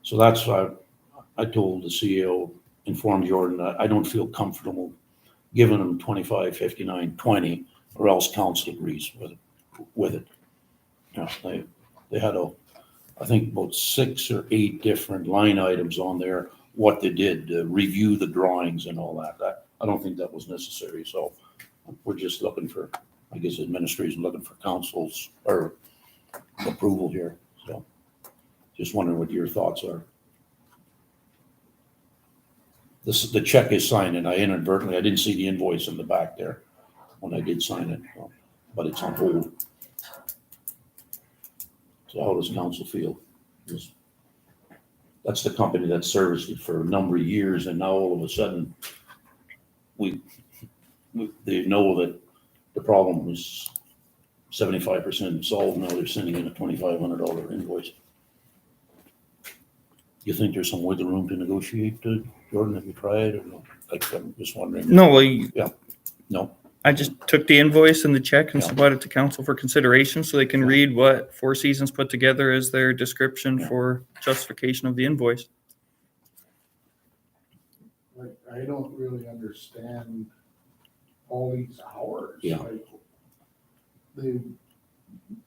So that's why I told the CEO, informed Jordan, that I don't feel comfortable giving them 25, 59, 20, or else council agrees with it. You know, they had I think about 6 or 8 different line items on there, what they did, review the drawings and all that. I don't think that was necessary. So we're just looking for, I guess, administration looking for council's or approval here. So just wondering what your thoughts are. The check is signed, and I didn't see the invoice in the back there when I did sign it, but it's on hold. So how does council feel? That's the company that serviced it for a number of years, and now all of a sudden, they know that the problem was 75% solved. Now they're sending in a $2,500 invoice. You think there's some wiggle room to negotiate, Jordan? Have you tried or no? Like, I'm just wondering. No, well, No? I just took the invoice and the check and Yeah. supplied it to council for consideration so they can read what Four Seasons put together as their description for justification of the invoice. I don't really understand all these hours. Yeah. Like, they,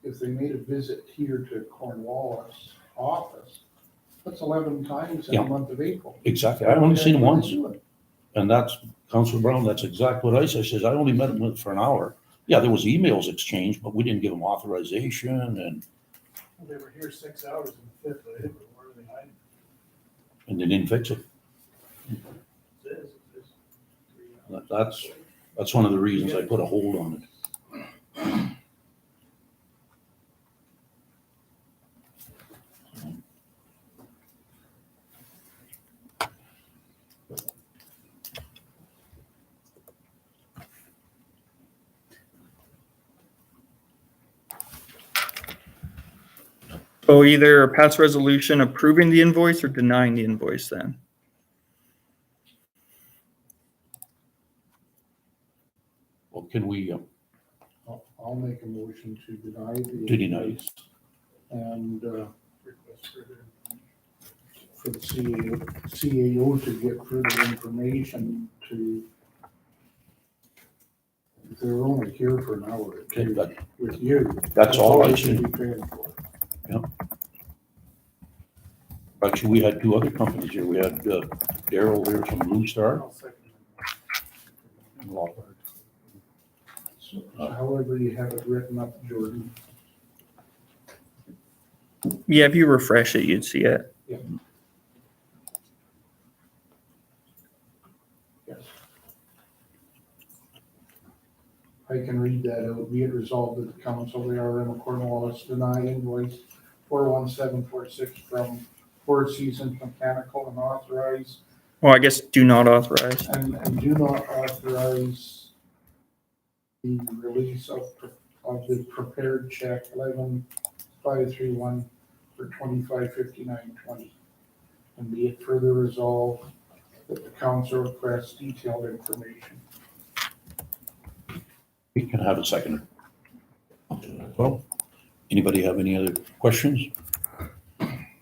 if they made a visit here to Cornwallis office, that's 11 times in Yeah. the month of April. Exactly. I only seen him once. Do it. And that's, Councilor Brown, that's exactly what I said. I says, I only met him with for an hour. Yeah, there was emails exchanged, but we didn't give him authorization and They were here 6 hours in the fifth, but where were they hiding? they didn't fix it. It says 3 hours. That's one of the reasons I put a hold on it. So either pass resolution approving the invoice or denying the invoice then. Well, can we, I'll make a motion to deny the. To deny. invoice And, Request further. for the CAO to get further information to, if they're only here for an hour or okay, two that, with you. that's all I they seen. should be paying for. Actually, we had two other companies here. We had Daryl here from Blue Star. I'll second and Lockhart. So however you have it written up, Jordan. Yeah, if you refresh it, you'd see it. Yes. I can read that out. Be it resolved that the council, the RM of Cornwallis, deny invoice 41746 from Four Seasons Mechanical and authorize Well, I guess do not authorize. and do not authorize the release of the prepared check 11531 for 2559.20. And be it further resolved that the council requests detailed information. We can have a second. Well, anybody have any other questions?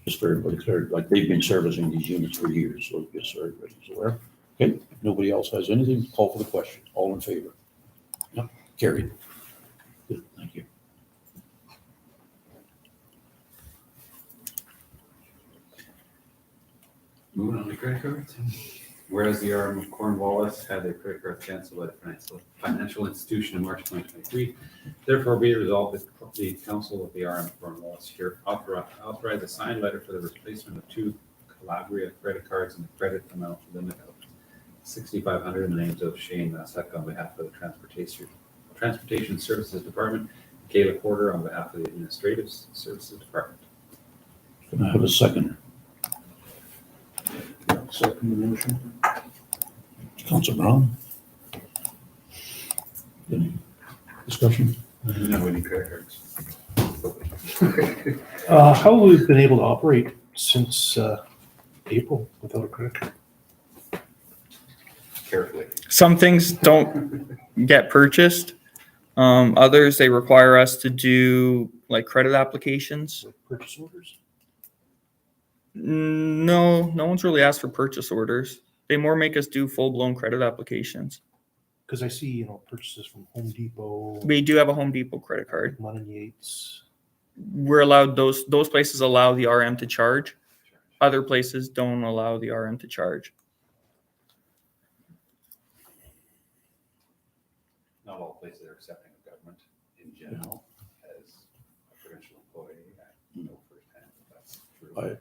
Just for everybody clear, like they've been servicing these units for years, so just so everybody's aware. Okay, if nobody else has anything, call for the question. All in favor? Yep, carried. Good, thank you. Moving on to credit cards. Whereas the RM of Cornwallis had their credit card canceled by the financial institution in March 2023, therefore be it resolved that the council of the RM of Cornwallis here authorize a signed letter for the replacement of two Calabria credit cards and the credit amount limit of $6,500 in the names of Shane Masek on behalf of the Transportation Services Department, Kayla Porter on behalf of the Administrative Services Department. Can I have a second? Second motion. Councilor Brown? Any discussion? No, any credit cards. How have we been able to operate since April without a credit card? Carefully. Some things don't get purchased. Others, they require us to do like credit applications. Purchase orders? No, no one's really asked for purchase orders. They more make us do full-blown credit applications. Because I see, purchases from Home Depot, We do have a Home Depot credit card. Munn & Yates. We're allowed, those places allow the RM to charge. Other places don't allow the RM to charge. Not all places are accepting of government in general as a provincial employee. I know firsthand that that's true.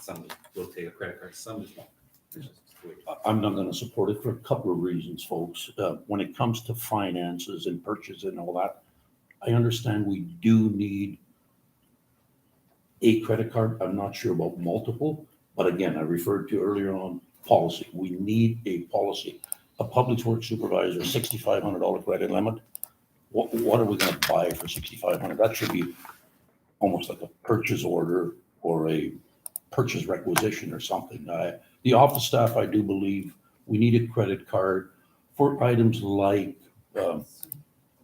Some will take a credit card, some just won't. It's just the way it is. I'm not gonna support it for a couple of reasons, folks. When it comes to finances and purchase and all that, I understand we do need a credit card. I'm not sure about multiple, but again, I referred to earlier on policy. We need a policy. A public works supervisor, $6,500 credit limit. What are we gonna buy for $6,500? That should be almost like a purchase order or a purchase requisition or something. The office staff, I do believe we need a credit card for items like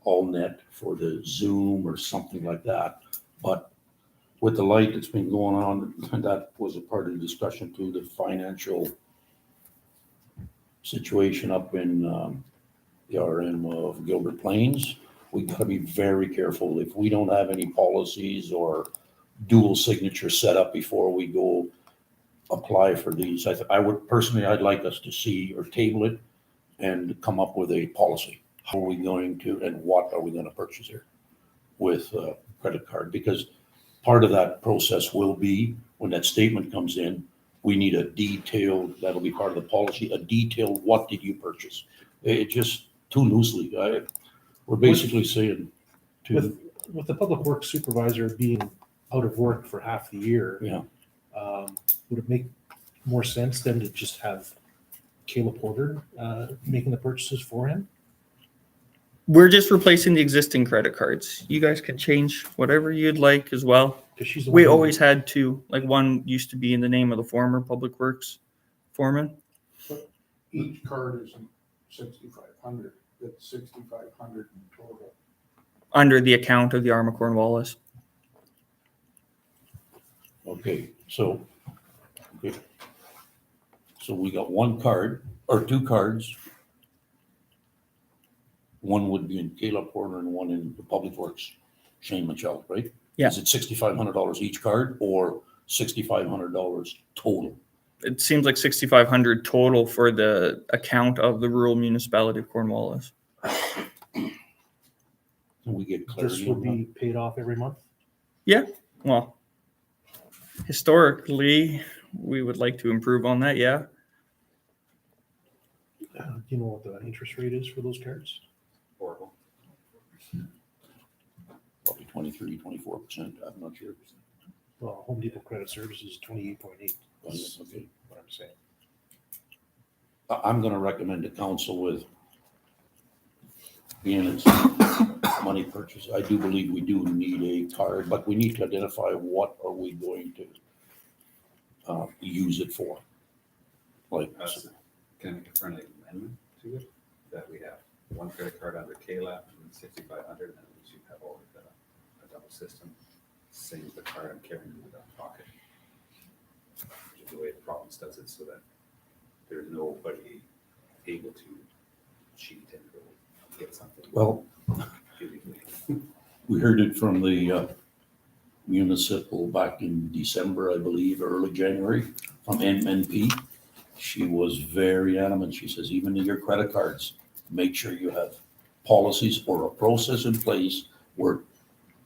AllNet for the Zoom or something like that. But with the light that's been going on, and that was a part of the discussion too, the financial situation up in, the RM of Gilbert Plains. We gotta be very careful. If we don't have any policies or dual signature set up before we go apply for these, I would personally, I'd like us to see or table it and come up with a policy. How are we going to, and what are we gonna purchase here with a credit card? Because part of that process will be, when that statement comes in, we need a detailed, that'll be part of the policy, a detailed, what did you purchase? It just too loosely, we're basically saying to, With the public works supervisor being out of work for half the year, yeah, would it make more sense than to just have Kayla Porter making the purchases for him? We're just replacing the existing credit cards. You guys could change whatever you'd like as well. Because she's the We one who- always had two, like one used to be in the name of the former Public Works foreman. Each card is 6,500, that's 6,500 in total. Under the account of the Arma Cornwallis. okay, so, okay. So we got one card, or two cards. One would be in Kayla Porter and one in the Public Works, Shane Michelle, right? Yeah. Is it $6,500 each card or $6,500 total? It seems like 6,500 total for the account of the rural municipality of Cornwallis. Can we get This clarity would on that? be paid off every month? Well, historically, we would like to improve on that, yeah. Do you know what the interest rate is for those cards? Horrible. Probably 23, 24%, I'm not sure. Well, Home Depot Credit Services is 28.8. That's Okay. what I'm saying. I'm gonna recommend to council with, being it's money purchase, I do believe we do need a card, but we need to identify what are we going to use it for. Like, Can I make a friendly amendment to it? That we have one credit card under KLAP and 6,500, and then we should have all of a double system. Same as the card I'm carrying in my back pocket. Which is the way the province does it, so that there's nobody able to cheat and go get something well, illegally. we heard it from the municipal back in December, I believe, or early January, from MNP. She was very adamant. She says, even in your credit cards, make sure you have policies or a process in place where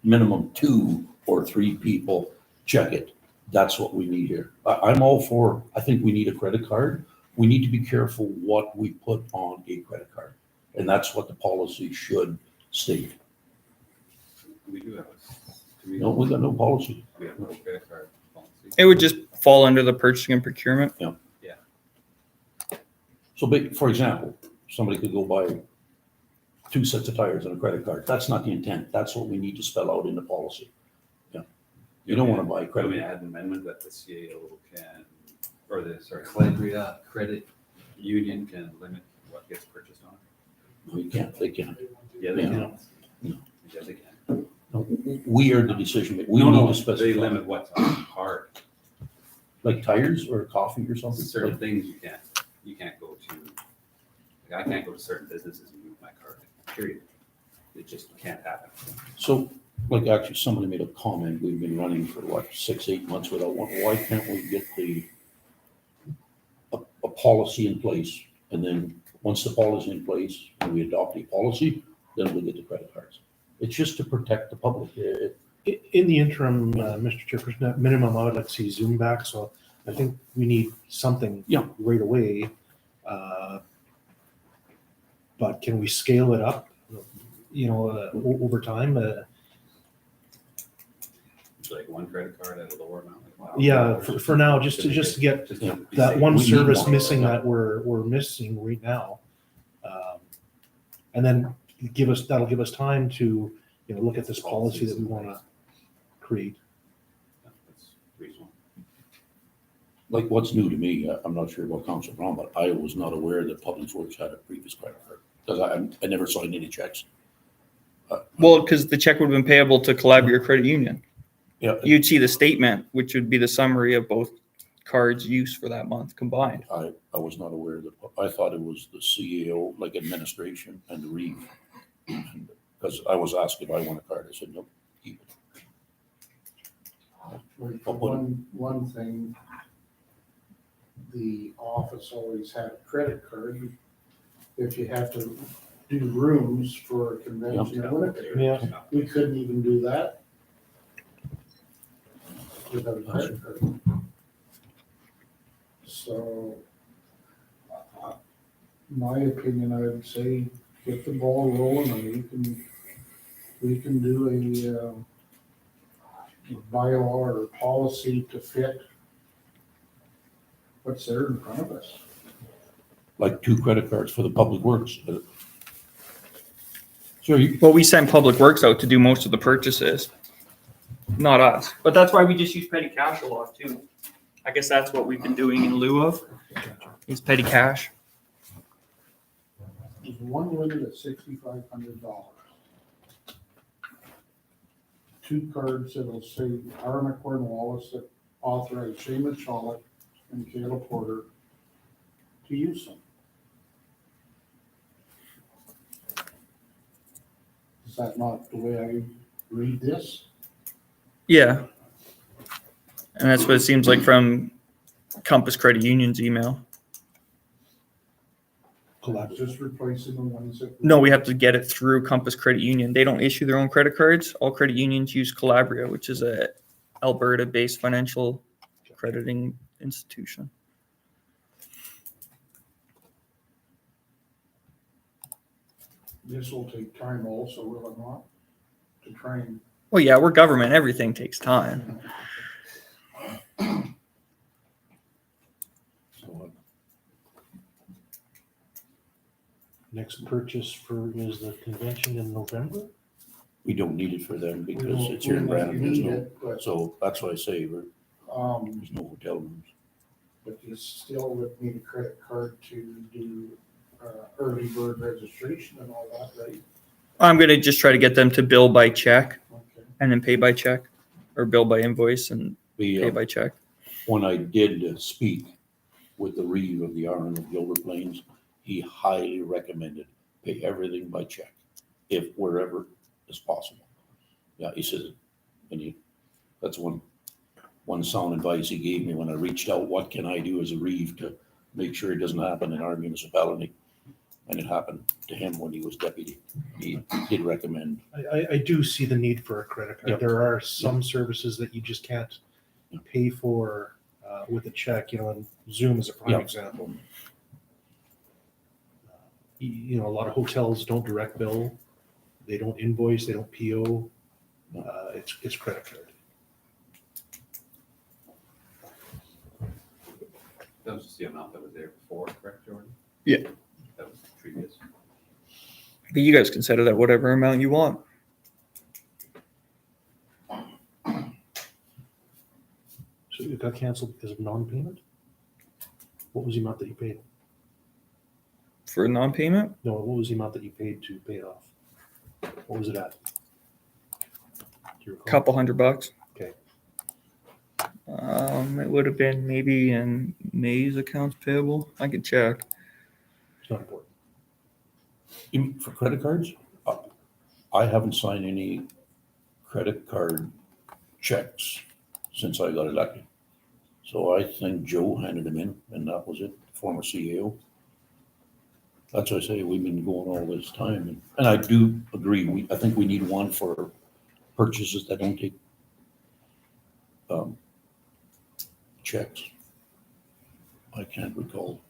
minimum 2 or 3 people check it. That's what we need here. I'm all for, I think we need a credit card. We need to be careful what we put on a credit card. And that's what the policy should state. We do have No, we got no policy. we have no credit card policy. It would just fall under the purchasing and procurement. So, for example, somebody could go buy 2 sets of tires on a credit card. That's not the intent. That's what we need to spell out in the policy. Yeah. You don't want to buy I mean, credit. add an amendment that the CAO can, or the, sorry, Calabria credit union can limit what gets purchased on. No, you can't. They can't. Yeah, they Yeah. can. No. Yeah, they can. No, we are the decision maker. We No, need no, to specify. they limit what's on the card. Like tires or coffee or something? Certain things you can't go to, like I can't go to certain businesses and use my card, period. It just can't happen. So, like, actually, somebody made a comment, we've been running for what, 6, 8 months without one, why can't we get a policy in place? And then, once the policy in place, and we adopt a policy, then we'll get the credit cards. It's just to protect the public. In the interim, Mr. Chairperson, at minimum, I would like to see Zoom back, so I think we need something Yeah. right away. But can we scale it up, over time? It's like one credit card at a lower amount. like, wow. Yeah, for now, just to get Just to be that safe. one We need service one. missing that we're missing right now. And then that'll give us time to, look at this policy that we want to create. Yeah, that's reasonable. Like, what's new to me, I'm not sure about Council Brown, but I was not aware that Public Works had a previous credit card. Because I never signed any checks. Well, because the check would have been payable to Calabria Credit Union. Yeah, You'd see the statement, which would be the summary of both cards use for that month combined. I was not aware that, I thought it was the CEO, like administration and the Reeve. Because I was asked if I want a card, I said, nope, keep it. Like, for one thing, the office always had a credit card. If you have to do rooms for a convention in Winnipeg, Yeah, we couldn't even do that without a credit card. So, my opinion, I would say, get the ball rolling, and we can do a bylaw or policy to fit what's there in front of us. Like 2 credit cards for the public works. Sure, you, Well, we send Public Works out to do most of the purchases, not us. But that's why we just use petty cash a lot too. I guess that's what we've been doing in lieu of, is petty cash. There's one limit at $6,500. 2 cards that'll say Arma Cornwallis that authorize Shane Chalik and Kayla Porter to use them. Is that not the way I read this? Yeah. And that's what it seems like from Compass Credit Union's email. Just replacing the ones that. No, we have to get it through Compass Credit Union. They don't issue their own credit cards. All credit unions use Calabria, which is a Alberta-based financial crediting institution. This will take time also, will it not? To try and. Well, yeah, we're government. Everything takes time. so, next purchase is the convention in November? we don't need it for them We because don't- it's here in we Brandon. There's need no, it, but, so that's why I say um, there's no hotel rooms. but you still would need a credit card to do, early bird registration and all that, right? I'm going to just try to get them to bill by check Okay. and then pay by check, or bill by invoice and The, pay by check. when I did speak with the Reeve of the RN of Gilbert Plains, he highly recommended pay everything by check, if wherever is possible. Yeah, he says, that's one sound advice he gave me when I reached out, what can I do as a Reeve to make sure it doesn't happen in our municipality? And it happened to him when he was deputy. He did recommend, I do see the need for a credit card. Yep. There are some services that you just can't Yep. pay for with a check, and Zoom is a prime Yep. example. A lot of hotels don't direct bill, they don't invoice, they don't PO. It's credit card. That was just the amount that was there before, correct, Jordan? Yeah. That was previous. But you guys can set it at whatever amount you want. So it got canceled because of non-payment? What was the amount that you paid? For non-payment, No, what was the amount that you paid to pay it off? What was it at? Do you recall? couple $100. Okay. It would have been maybe in May's accounts payable. I can check. It's not important. even for credit cards, I haven't signed any credit card checks since I got elected. So I think Joe handed them in, and that was it, former CEO. That's why I say we've been going all this time, and I do agree, I think we need one for purchases that don't take checks. I can't recall.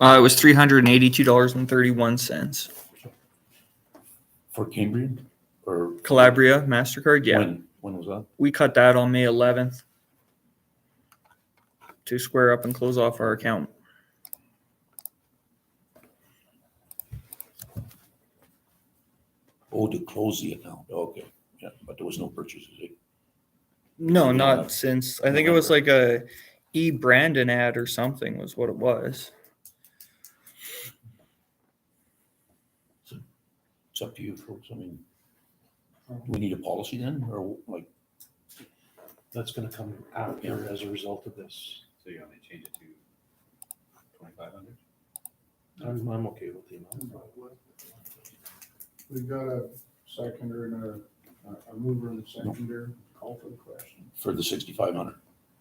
It was $382.31. For Cambrian, or? Calabria MasterCard, yeah. When was that? We cut that on May 11th to square up and close off our account. Oh, to close the account, okay, yeah, but there was no purchases, eh? No, Yeah. not since, I think it was like a Brandon ad or something was what it was. It's up to you folks, I mean, do we need a policy then, or like, That's gonna come after as a result of this. So you want me to change it to 2,500? I'm okay with the amount. We've got a seconder and a mover and a seconder. Call for the question. For the 6,500,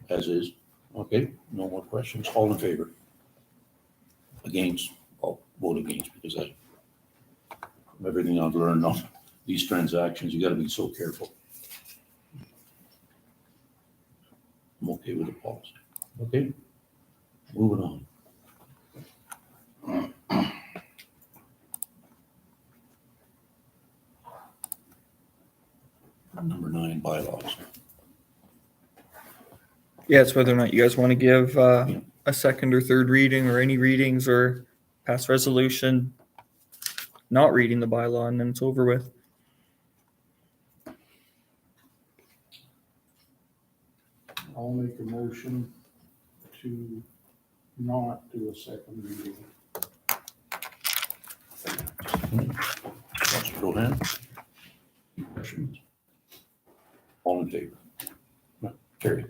as is. Okay, no more questions. All in favor? Against? I'll vote against because from everything I've learned on these transactions, you gotta be so careful. I'm okay with the policy. Okay, moving on. Number 9, bylaws. Yeah, it's whether or not you guys want to give Yeah. a second or third reading or any readings or pass resolution, not reading the bylaw, and then it's over with. I'll make a motion to not do a second reading. Councilor Rohan? Any questions? All in favor? Carry.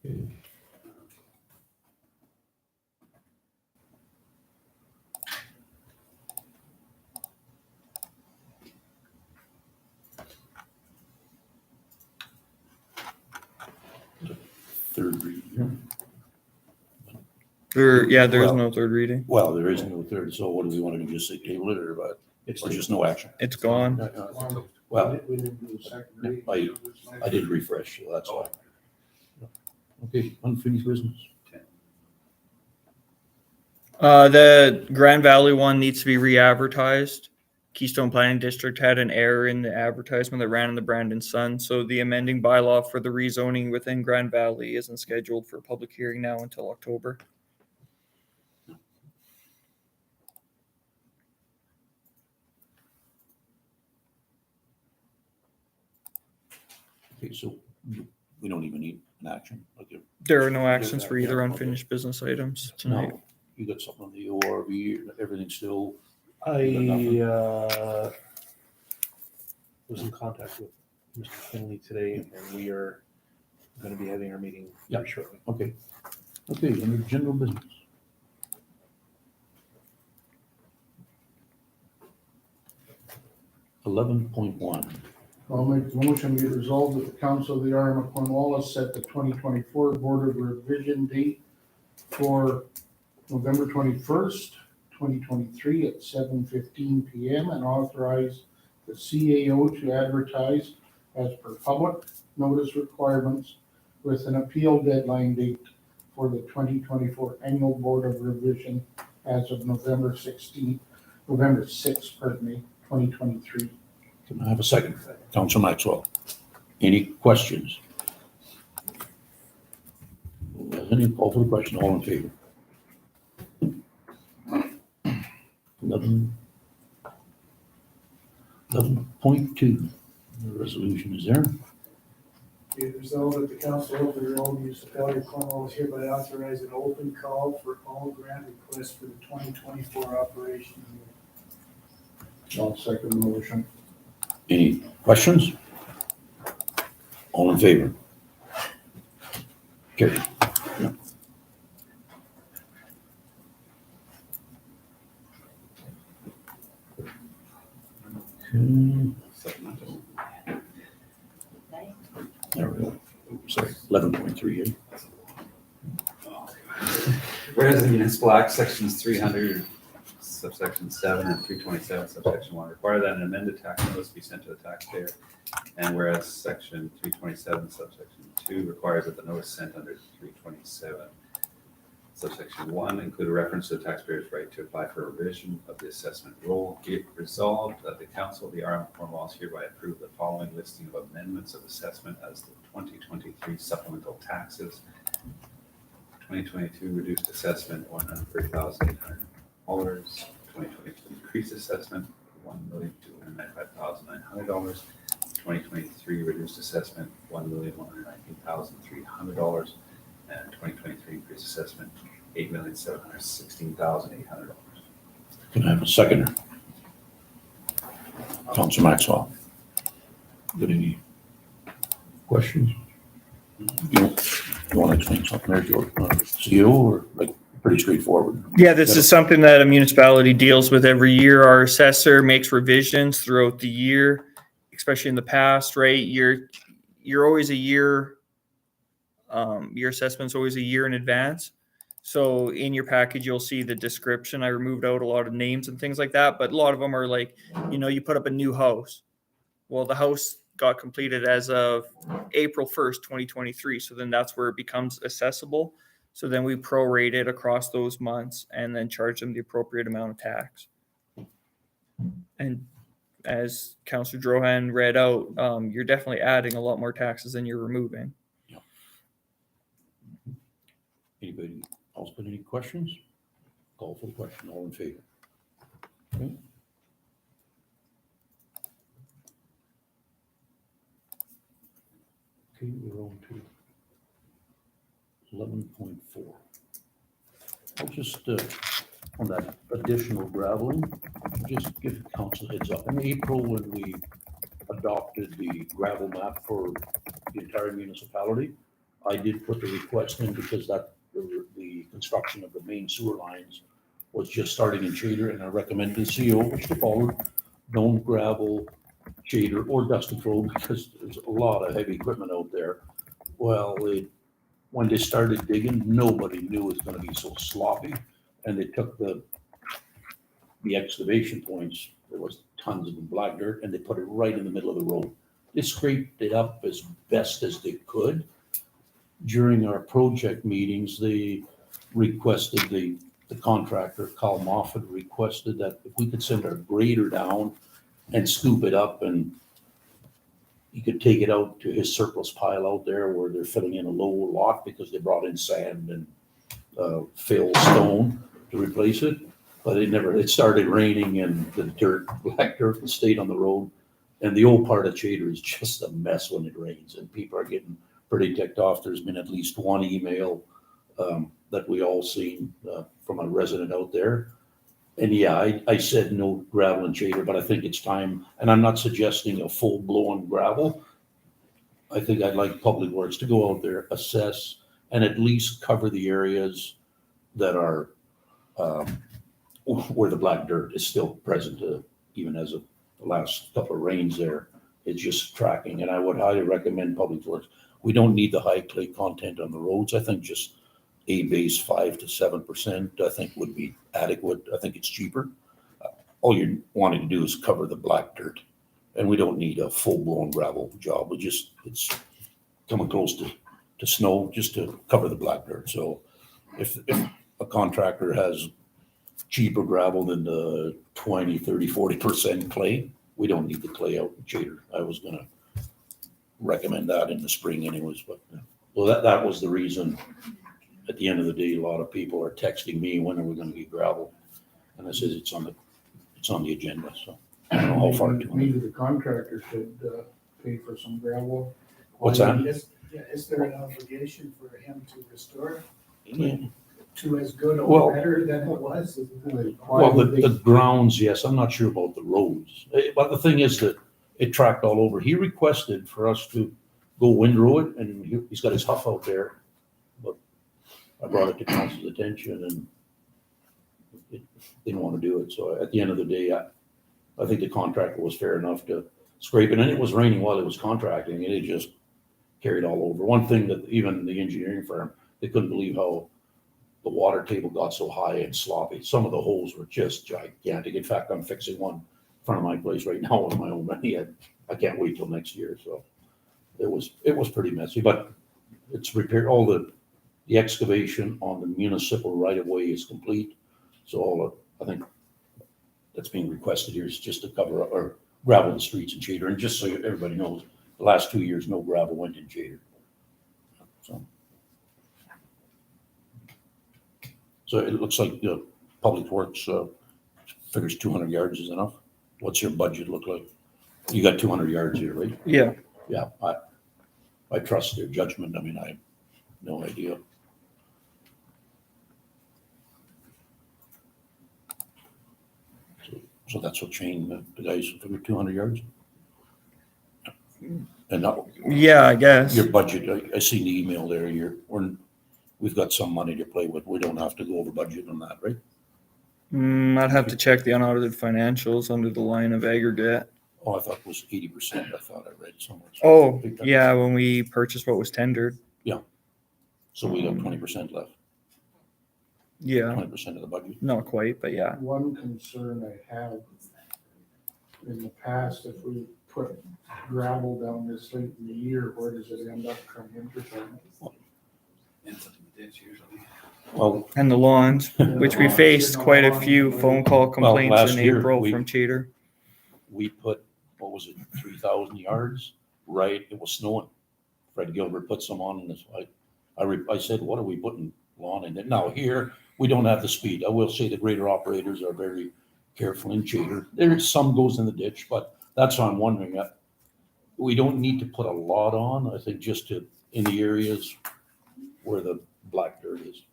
Okay. Third reading. There's Well- no third reading. Well, there is no third, so what do we want to do, just say table it or what? It's Or just no action? It's gone. Well, We didn't do a second reading. I did refresh, so that's why. Okay, unfinished business. The Grand Valley one needs to be re-advertised. Keystone Planning District had an error in the advertisement that ran in the Brandon Sun, so the amending bylaw for the rezoning within Grand Valley isn't scheduled for public hearing now until October. Okay, so we don't even need an action. Okay. There are no actions for either unfinished business items tonight. Now, you got something on the ORV, everything's still, I was in contact with Mr. Finley today, and we are gonna be having our meeting very shortly. okay. Okay, under general business. $11.1. I'll make the motion be resolved that the Council of the RM of Cornwallis set the 2024 Board of Revision date for November 21st, 2023 at 7:15 PM and authorize the CAO to advertise as per public notice requirements with an appeal deadline date for the 2024 Annual Board of Revision as of November 6th, 2023. Can I have a second? Council Maxwell. Any questions? Any call for the question? All in favor? 11.2. The resolution is there. Be it resolved that the council of the Rural Municipality of Cornwall is hereby authorize an open call for all grant requests for the 2024 operation year. I'll second the motion. Any questions? All in favor? Carry. Okay. There we go. Sorry, 11.3. Whereas the municipal act sections 300, subsection 7 and 327, subsection 1 require that an amended tax notice be sent to the taxpayer. And whereas section 327, subsection 2 requires that the notice sent under 327, subsection 1 include a reference to the taxpayer's right to apply for a revision of the assessment roll. Be it resolved that the Council of the RM of Cornwallis hereby approve the following listing of amendments of assessment as the 2023 supplemental taxes. 2022 reduced assessment $130,800. 2023 increased assessment $1,295,900. 2023 reduced assessment $1,119,300. And 2023 increased assessment $8,716,800. Can I have a seconder? Council Maxwell. Got any questions? You want to explain something there, George? CO or like pretty straightforward? Yeah, this is something that a municipality deals with every year. Our assessor makes revisions throughout the year, especially in the past, right? You're always a year, your assessment's always a year in advance. So in your package, you'll see the description. I removed out a lot of names and things like that, but a lot of them are like, you put up a new house. Well, the house got completed as of April 1st, 2023. So then that's where it becomes accessible. So then we prorate it across those months and then charge them the appropriate amount of tax. And as Councillor Drohan read out, you're definitely adding a lot more taxes than you're removing. Anybody else got any questions? Call for the question. All in favor? Okay. Okay, we're on to 11.4. I'll just, on that additional graveling, just give council heads up. In April, when we adopted the gravel map for the entire municipality, I did put the request in because the construction of the main sewer lines was just starting in Chater, and I recommended the CO, which they followed, don't gravel Chater or Dustin Road because there's a lot of heavy equipment out there. Well, when they started digging, nobody knew it was going to be so sloppy, and they took the excavation points. There was tons of black dirt, and they put it right in the middle of the road. They scraped it up as best as they could. During our project meetings, they requested, the contractor, Carl Moffat, requested that if we could send our grader down and scoop it up, and he could take it out to his surplus pile out there where they're filling in a low lot because they brought in sand and fill stone to replace it. But it started raining and the black dirt stayed on the road. And the old part of Chater is just a mess when it rains, and people are getting pretty ticked off. There's been at least one email that we all seen from a resident out there. And yeah, I said no gravel and Chater, but I think it's time, and I'm not suggesting a full-blown gravel. I think I'd like Public Works to go out there, assess, and at least cover the areas that are where the black dirt is still present, even as of the last couple of rains there. It's just tracking, and I would highly recommend Public Works. We don't need the high clay content on the roads. I think just a base 5 to 7%, I think would be adequate. I think it's cheaper. All you're wanting to do is cover the black dirt, and we don't need a full-blown gravel job. It's coming close to snow just to cover the black dirt. So if a contractor has cheaper gravel than the 20, 30, 40% clay, we don't need the clay out in Chater. I was gonna recommend that in the spring anyways, but well, that was the reason. At the end of the day, a lot of people are texting me, when are we gonna get gravel? And I said, it's on the agenda, so I don't know how far to. Maybe the contractor should pay for some gravel. What's that? Is there an obligation for him to restore Yeah. to as good Well- or better than it was? Well, the grounds, yes, I'm not sure about the roads, but the thing is that it tracked all over. He requested for us to go windrow it, and he's got his huff out there, but I brought it to council's attention, and it didn't want to do it. So at the end of the day, I think the contractor was fair enough to scrape it, and it was raining while it was contracting, and it just carried all over. One thing that even the engineering firm, they couldn't believe how the water table got so high and sloppy. Some of the holes were just gigantic. In fact, I'm fixing one in front of my place right now with my own money. I can't wait till next year. So it was pretty messy, but it's repaired. All the excavation on the municipal right of way is complete. So I think that's being requested here is just to cover up or gravel the streets in Chater. And just so everybody knows, the last 2 years, no gravel went in Chater. So it looks like Public Works figures 200 yards is enough. What's your budget look like? You got 200 yards here, right? Yeah. Yeah, I trust their judgment. I mean, I have no idea. So that's what Shane, the guys figured 200 yards? And now, Yeah, I guess. your budget, I seen the email there, we've got some money to play with. We don't have to go over budget on that, right? I'd have to check the unaudited financials under the line of aggregate. Oh, I thought it was 80%. I thought I read somewhere. Oh, yeah, when we purchased what was tendered. So we got 20% left, Yeah, 20% of the budget. not quite, but yeah. One concern I have in the past, if we put gravel down this late in the year, where does it end up come winter time? Ends up in the ditch usually. Well, And the lawns, which we faced quite a few phone call complaints last in year, April we- from Chater. we put, what was it, 3,000 yards, right? It was snowing. Fred Gilbert put some on, and this, I said, what are we putting lawn in it? Now, here, we don't have the speed. I will say the greater operators are very careful in Chater. There's some goes in the ditch, but that's what I'm wondering. We don't need to put a lot on, I think, just to, in the areas where the black dirt is.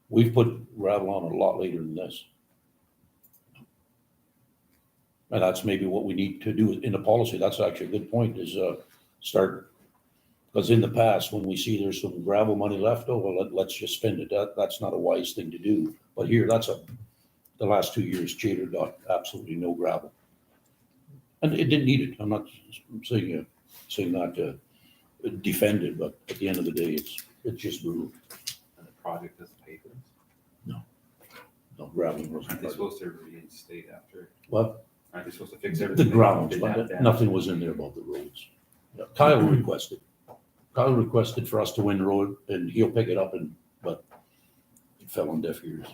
We've put gravel on a lot later than this. And that's maybe what we need to do in the policy. That's actually a good point, is start, because in the past, when we see there's some gravel money left, oh, well, let's just spend it. That's not a wise thing to do. But here, the last 2 years, Chater got absolutely no gravel. And it didn't need it. I'm not saying not to defend it, but at the end of the day, it's just brutal. And the project doesn't pay for this. No, gravel wasn't Aren't they part of it. supposed to reinstate after? Well, Aren't they supposed to fix the everything? grounds, Did but that damage? nothing was in there about the roads. Yeah, Kyle requested for us to win the road, and he'll pick it up, but it fell on deaf ears.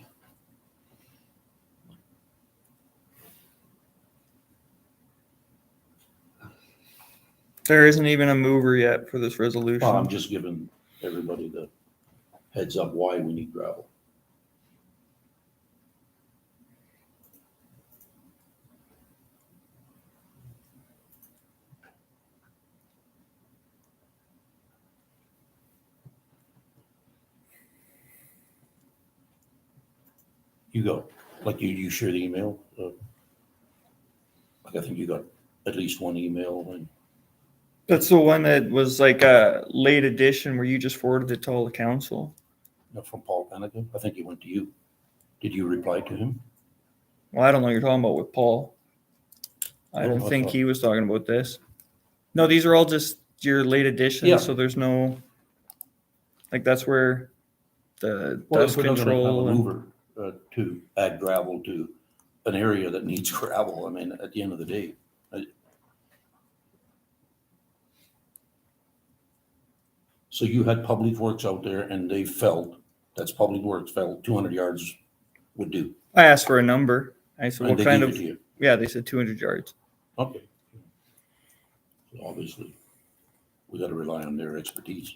There isn't even a mover yet for this Well, I'm resolution. just giving everybody the heads up why we need gravel. You go, like you share the email, like I think you got at least one email, and That's the one that was like a late edition where you just forwarded it to all the council. from Paul Panican. I think he went to you. Did you reply to him? Well, I don't know what you're talking about with Paul. I Oh, don't I think thought- he was talking about this. No, these are all just your late Yeah. editions, so there's no, like, that's where the Well, dust if we're not gonna have control a and, mover to add gravel to an area that needs gravel, I mean, at the end of the day. So you had Public Works out there and they that's Public Works felt 200 yards would do. I asked for a number. I said, And what they kind gave of, it to you. yeah, they said 200 yards. Okay. So obviously, we gotta rely on their expertise.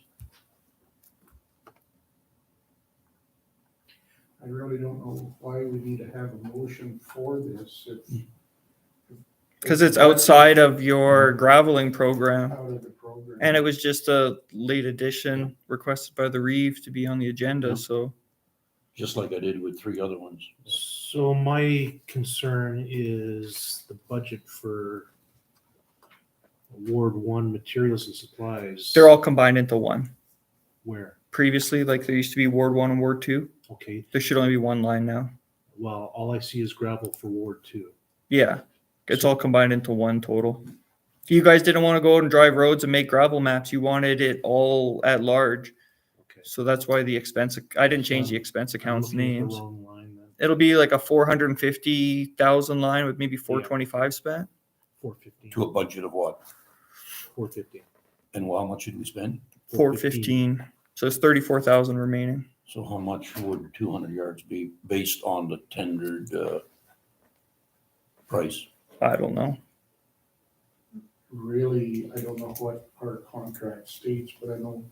I really don't know why we need to have a motion for this. Because it's outside of your graveling program. Out of the program. And it was just a late edition requested by the Reeve to be on the agenda, so. Just like I did with 3 other ones. So my concern is the budget for Ward 1 materials and supplies. They're all combined into one. Where? Previously, like there used to be Ward 1 and Ward 2. Okay, There should only be one line now. well, all I see is gravel for Ward 2. Yeah, it's all combined into one total. You guys didn't want to go out and drive roads and make gravel maps. You wanted it all at large. Okay. So that's why the expense, I didn't change the expense I'm accounts looking at the names. wrong line then. It'll be like a 450,000 line with maybe 425 spent. 415. To a budget of what? 415. And how much did we spend? 415. So it's 34,000 remaining. So how much would 200 yards be based on the tendered price? I don't know. Really, I don't know what our contract states, but I know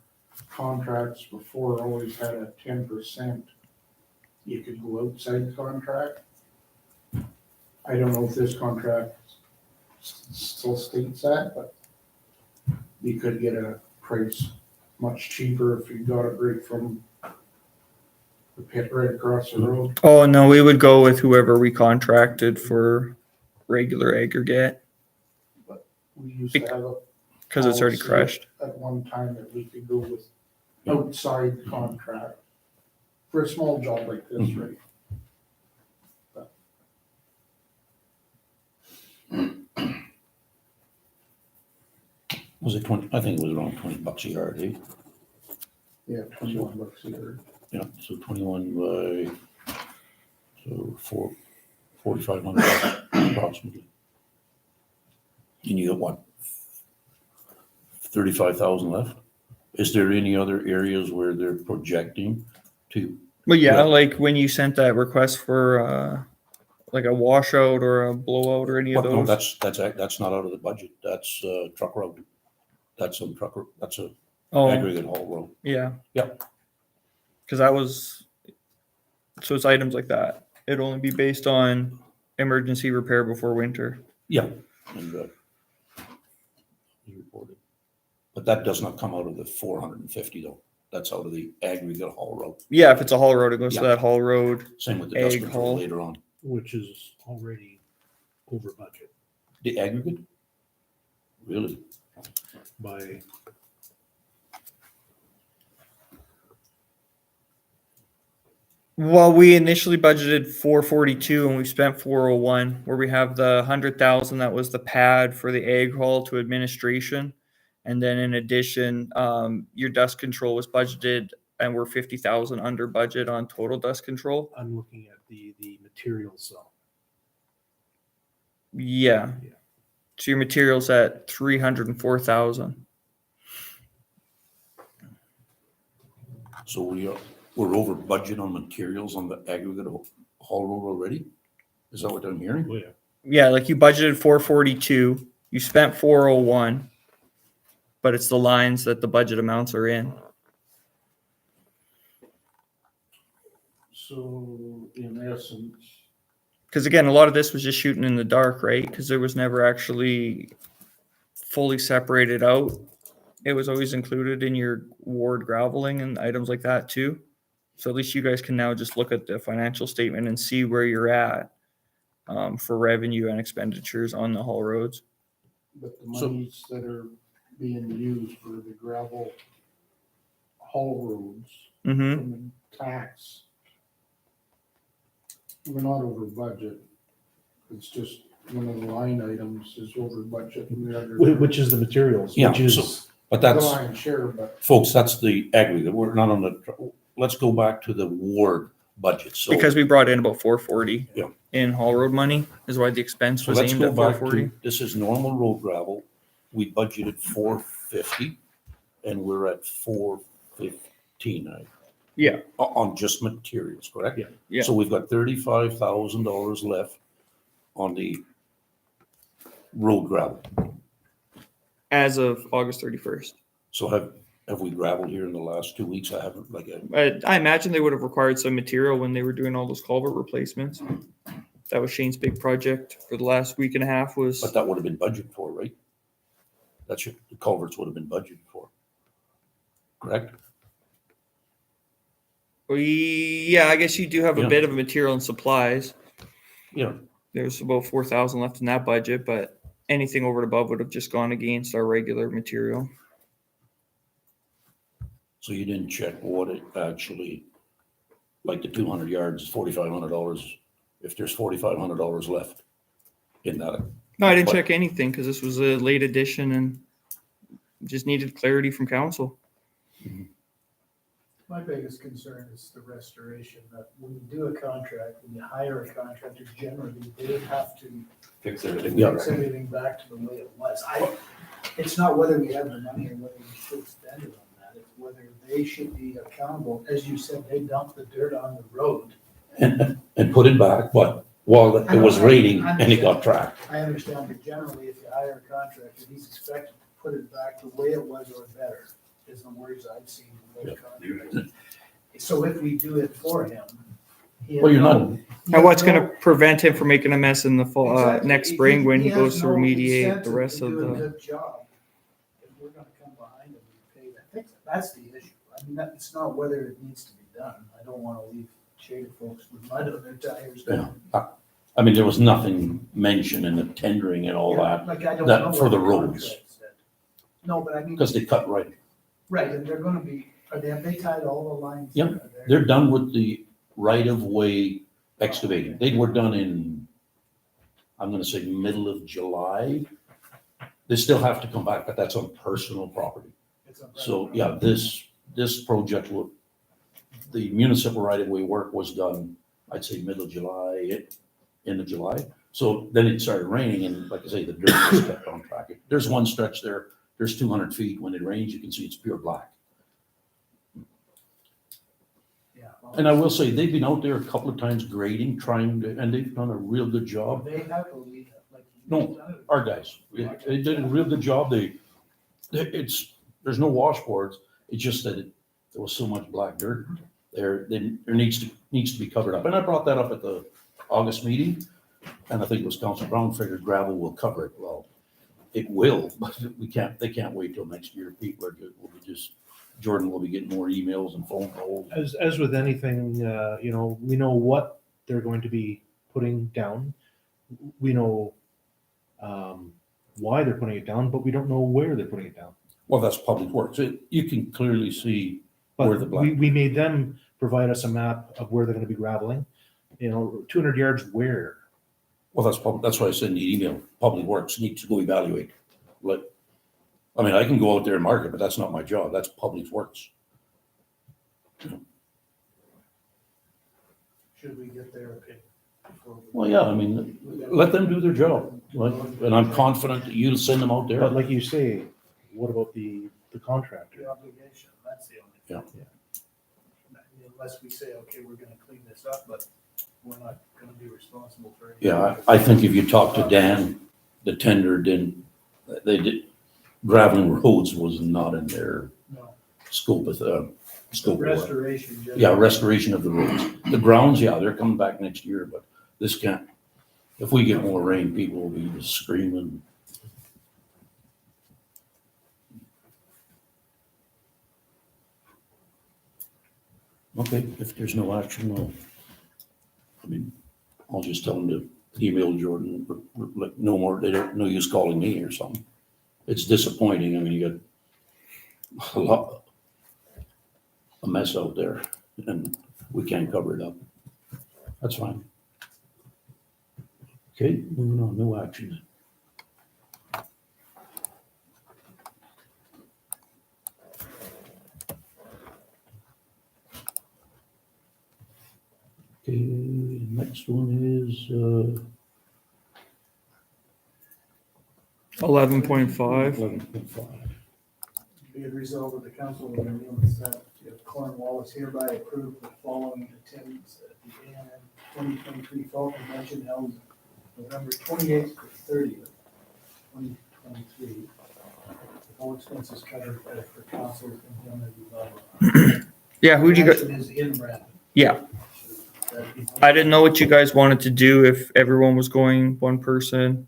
contracts before always had a 10%. You could go outside contract. I don't know if this contract still states that, but you could get a price much cheaper if you got it right from the pit right across the road. Oh, no, we would go with whoever we contracted for regular aggregate. We used to have a because it's already policy crushed. at one time that we could go with outside contract for a small job like this, Mhm. right? Was it 20? I think it was around $20 a yard, eh? Yeah, $21 a yard. Yeah, so 21 by, so 4,500 approximately. And you got what? 35,000 left? Is there any other areas where they're projecting to? But yeah, Yeah. like when you sent that request for like a washout or a blowout or any of Well, no, those. that's not out of the budget. That's truck road. That's a trucker, that's a Oh, aggregate haul road. yeah. Yep. Because that was, so it's items like that. It'd only be based on emergency repair before winter. Yeah. And you reported. But that does not come out of the 450 though. That's out of the aggregate haul road. Yeah, if it's a haul road, it goes to Yeah. that haul road. Same with the dust Ag control haul. later on. Which is already over budget The aggregate? Really? by, Well, we initially budgeted 442 and we spent 401, where we have the 100,000 that was the pad for the ag haul to administration. And then in addition, your dust control was budgeted and we're 50,000 under budget on total dust control. I'm looking at the materials zone. Yeah. Yeah. So your materials at 304,000. So we're over budget on materials on the aggregate haul road already? Is that what I'm hearing? Oh, yeah. Yeah, like you budgeted 442, you spent 401, but it's the lines that the budget amounts are in. So in essence, Because again, a lot of this was just shooting in the dark, right? Because there was never actually fully separated out. It was always included in your ward graveling and items like that too. So at least you guys can now just look at the financial statement and see where you're at for revenue and expenditures on the haul roads. but the So- monies that are being used for the gravel haul roads Mm-hmm. from the tax, we're not over budget. It's just one of the line items is over budget. and the other- Which is the materials, Yeah, which is, so- But The that's, lion's share, but folks, that's the aggregate. We're not on the, let's go back to the ward budget. So Because we brought in about 440 Yeah. in haul road money is why the expense So was let's aimed go at back 440. to, this is normal road gravel. We budgeted 450 and we're at 415 Yeah. on just materials, correct? Yeah. Yeah. So we've got $35,000 left on the road gravel. As of August 31st. So have we gravelled here in the last 2 weeks? I haven't, I imagine they would have required some material when they were doing all those culvert replacements. That was Shane's big project for the last week and a half was, but that would have been budgeted for, right? That's your, the culverts would have been budgeted for. Correct? yeah, I guess you do have a Yeah. bit of material and supplies. Yeah. There's about 4,000 left in that budget, but anything over and above would have just gone against our regular material. So you didn't check what it actually, like the 200 yards is $4,500. If there's $4,500 left in that. No, I didn't But- check anything because this was a late edition and just needed clarity from council. My biggest concern is the restoration, that when you do a contract, when you hire a contractor, generally, they have to Fix everything. Yeah. fix everything back to the way it was. It's not whether we have the money or whether we should spend it on that, it's whether they should be accountable. As you said, they dumped the dirt on the road. And put it back, but while it was raining and it got tracked. I understand, but generally, if you hire a contractor, he's expected to put it back the way it was or better, is the words I've seen from those contractors. So if we do it for him. Well, you're not, And what's going to prevent him from making a mess in the fall, Exactly. next spring when he has goes to no remediate incentive the rest to of do a the. good job. If we're gonna come behind him and pay that, fix it. That's the issue. I mean, it's not whether it needs to be done. I don't wanna leave shaded folks with mud on their tires. Yeah. I mean, there was nothing mentioned in the tendering and all that, Like, I don't that know for what the roads. contract said. No, but I mean, because they cut right. right, and they're gonna be, have they tied all the lines? Yep, that are there? They're done with the right-of-way excavating. They were done in, I'm gonna say, middle of July. They still have to come back, but that's on personal property. It's a- So, yeah, this project will, the municipal right-of-way work was done, I'd say middle of July, end of July. So then it started raining and like I say, the dirt just kept on track. There's one stretch there, there's 200 feet. When it rains, you can see it's pure black. Yeah. well, And I will say, they've been out there a couple of times grading, trying to, and they've done a real good job. They have a lead, like. No, Our guys, they did a real good job. There's no washboards. It's just that there was so much black dirt there needs to be covered up. And I brought that up at the August meeting. And I think it was Council Brown figured gravel will cover it. Well, it will, but they can't wait till next year. People will be Jordan will be getting more emails and phone calls. As with anything, we know what they're going to be putting down. We know why they're putting it down, but we don't know where they're putting it down. Well, that's public works. You can clearly see where the But black. we made them provide us a map of where they're gonna be graveling, 200 yards where. Well, that's why I said in the email, Public Works needs to go evaluate. I mean, I can go out there and mark it, but that's not my job. That's Public Works. Should we get there? Okay. before we- Well, yeah, I mean, let them do their job. And I'm confident that you'll send them out there. But like you say, what about the contractor? The obligation, that's the only Yeah. thing. Unless we say, okay, we're gonna clean this up, but we're not gonna be responsible for it. Yeah, I think if you talk to Dan, the tender graveling roads was not in their No, scope of scope of work. restoration. just- Yeah, restoration of the roads. The grounds, yeah, they're coming back next year, but this can't. If we get more rain, people will be screaming. Okay, if there's no action, I'll just tell them to email Jordan, like, no more, no use calling me or something. It's disappointing. I mean, you got a mess out there and we can't cover it up. That's fine. Okay, moving on, no action. Okay, next one is, 11.5. 11.5. Be it resolved that the council of the Newlands of Cornwallis hereby approve the following attendance at the ANM 2023 Fall Convention held November 28th to 30th, 2023. All expenses covered for council and indemnity. Yeah, who'd you guys? It is in Brandon. Yeah. I didn't know what you guys wanted to do, if everyone was going, one person,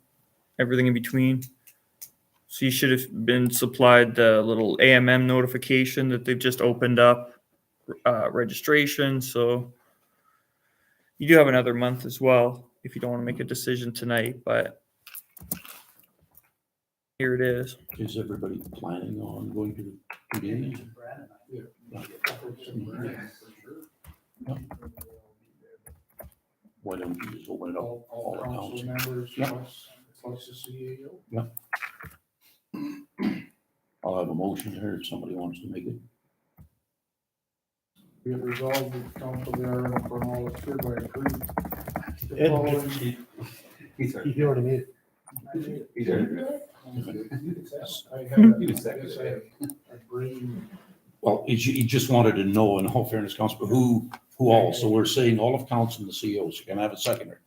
everything in between. So you should have been supplied the little AMM notification that they've just opened up registration. So you do have another month as well if you don't want to make a decision tonight, but here it is. Is everybody planning on going to the meetings? Brandon, Yeah. I- Why don't you just open it up? All council accounts? members, Yeah. plus the CAO. I'll have a motion here if somebody wants to make it. We have resolved that the council there in Cornwallis hereby approve the Ed, following. He already made it. I had You a- seconded I guess I bring. Well, he just wanted to know, in all fairness, council, who all? So we're saying all of council and the CEOs. Can I have a seconder?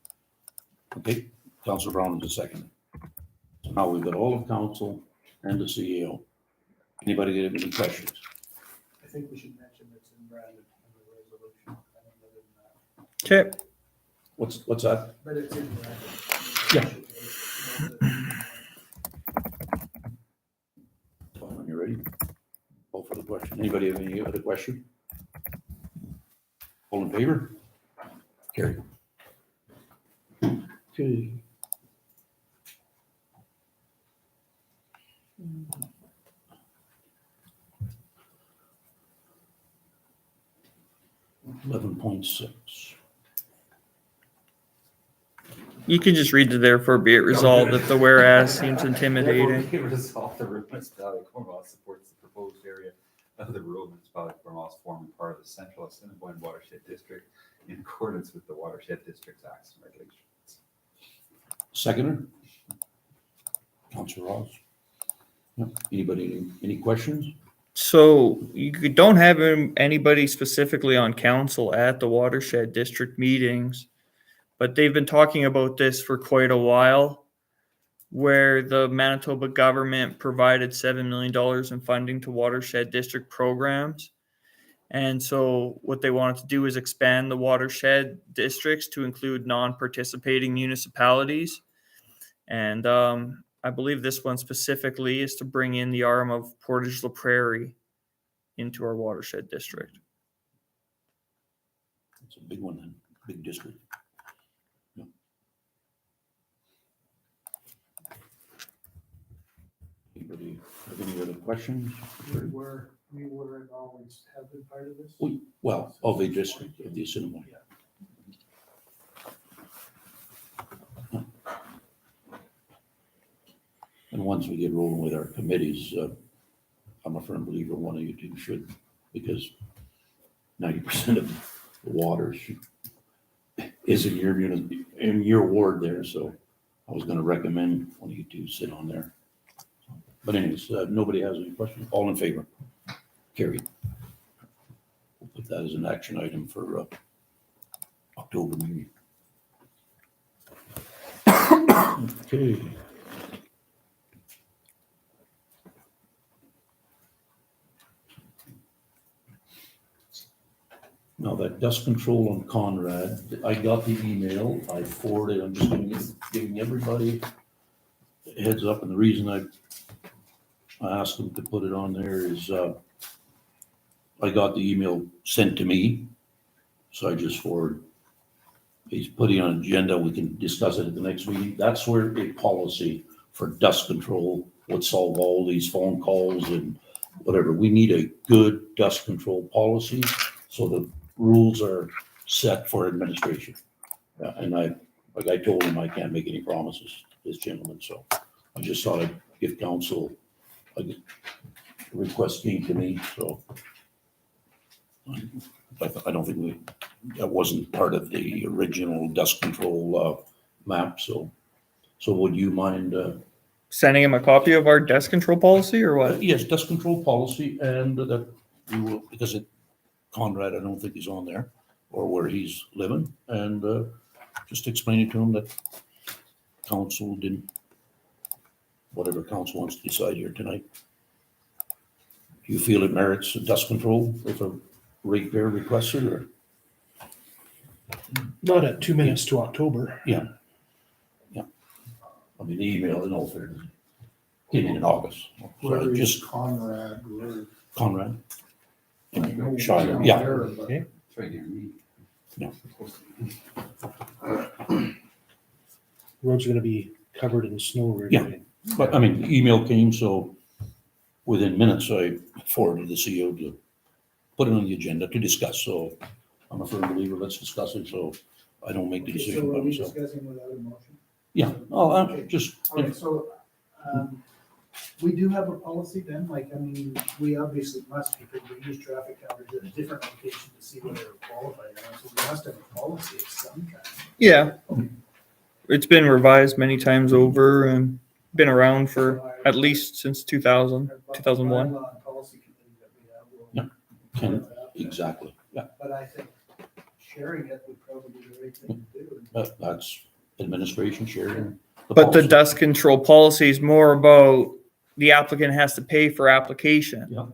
Okay, Councilor Brown is a seconder. So now we've got all of council and the CEO. Anybody have any questions? I think we should mention it's in Brandon in the resolution. I think other than that. Okay. What's that? But it's in Brandon. Yeah. When you're ready. Call for the question. Anybody have any other question? All in favor? Carry. Okay. Eleven point six. You can just read to therefore be it resolved that the whereas seems intimidating. Therefore, be it resolved, the rural municipality of Cornwall supports the proposed area of the rural municipality of Cornwall forming part of the Central Assiniboine Watershed District in accordance with the Watershed District's acts and regulations. Seconder? Councilor Ross? Yeah. Anybody, any questions? So don't have anybody specifically on council at the watershed district meetings, but they've been talking about this for quite a while, where the Manitoba government provided $7 million in funding to watershed district programs. And so what they wanted to do is expand the watershed districts to include non-participating municipalities. And I believe this one specifically is to bring in the arm of Portage La Prairie into our watershed district. It's a big one then, big district. Yeah. Anybody have any other questions? We were and always have been part of this. Well, of the district, of the Assiniboine. And once we get rolling with our committees, I'm a firm believer one of you two should, because 90% of the water is in your unit, in your ward there, so I was gonna recommend one of you two sit on there. But anyways, nobody has any questions? All in favor? Carried. We'll put that as an action item for October meeting. Okay. Now that dust control on Conrad, I got the email, I forwarded, I'm just giving everybody a heads up, and the reason I asked them to put it on there is, I got the email sent to me, so I just forwarded. He's putting on an agenda, we can discuss it at the next meeting. That's where a policy for dust control would solve all these phone calls and whatever. We need a good dust control policy, so the rules are set for administration. And like I told him, I can't make any promises to this gentleman, so I just thought I'd give council, a request came to me, so I don't think that wasn't part of the original dust control map, so would you mind? Sending him a copy of our dust control policy or what? Yes, dust control policy, and that we will, because Conrad, I don't think he's on there, or where he's living, and just explaining to him that council didn't, whatever council wants to decide here tonight. Do you feel it merits dust control if a ratepayer requests it, or? Not at 2 minutes to October. Yeah. I mean, the email, in all fairness, came in August, Where so is just Conrad? Conrad. I know Shire, down yeah. there, but Okay. It's right near me. Roads are gonna be covered in snow right Yeah. away. But I mean, the email came, so within minutes, I forwarded the CO to put it on the agenda to discuss, so I'm a firm believer, let's discuss it, so I don't make the Okay, decision so by are we myself. discussing without a motion? Yeah, oh, just, All right, so, we do have a policy then, like, I mean, we obviously must, because we use traffic counters at a different location to see whether they're qualified or not, so we must have a policy of some kind. Yeah. It's been revised many times over and been around for at least since 2000, Our 2001. bylaw and policy committee that we have will- Yeah, can, exactly, yeah, But I think sharing it would probably be the right thing to do. that's administration sharing. But the policy. dust control policy is more about the applicant has to pay for application. Yeah.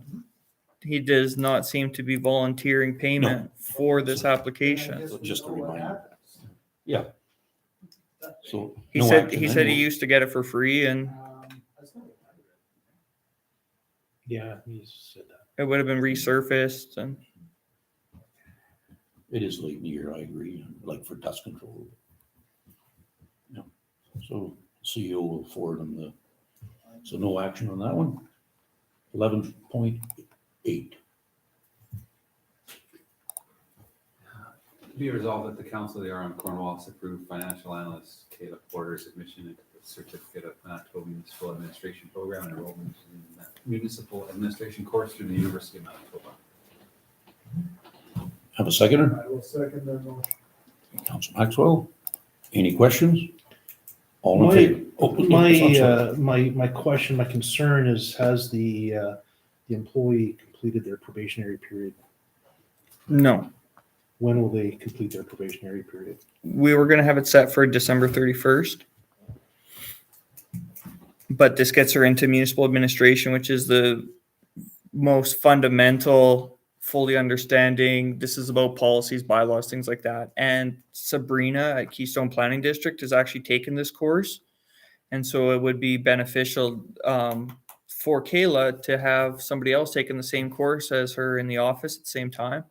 He does not seem to be volunteering payment for this And I application. guess we Just a know what reminder. happens. Yeah. So. He no said, action he said he anyway. used to get it for free and That's not what I read. Yeah, he said that. it would have been resurfaced and It is late in the year, I agree, like for dust control. Yeah. So CEO will forward them so no action on that one. 11.8. Be resolved that the Council of the RM of Cornwallis approve financial analyst Kayla Porter's admission into the Certificate of Manitoba Municipal Administration Program and enrollment in the Municipal Administration course through the University of Manitoba. Have a seconder? I will second that motion. Council Maxwell. Any questions? All in My- favor? Oh, I'm sorry. My question, my concern is, has the employee completed their probationary period? No, When will they complete their probationary period? we were gonna have it set for December 31st. But this gets her into municipal administration, which is the most fundamental, fully understanding. This is about policies, bylaws, things like that. And Sabrina at Keystone Planning District has actually taken this course. And so it would be beneficial for Kayla to have somebody else taking the same course as her in the office at the same time.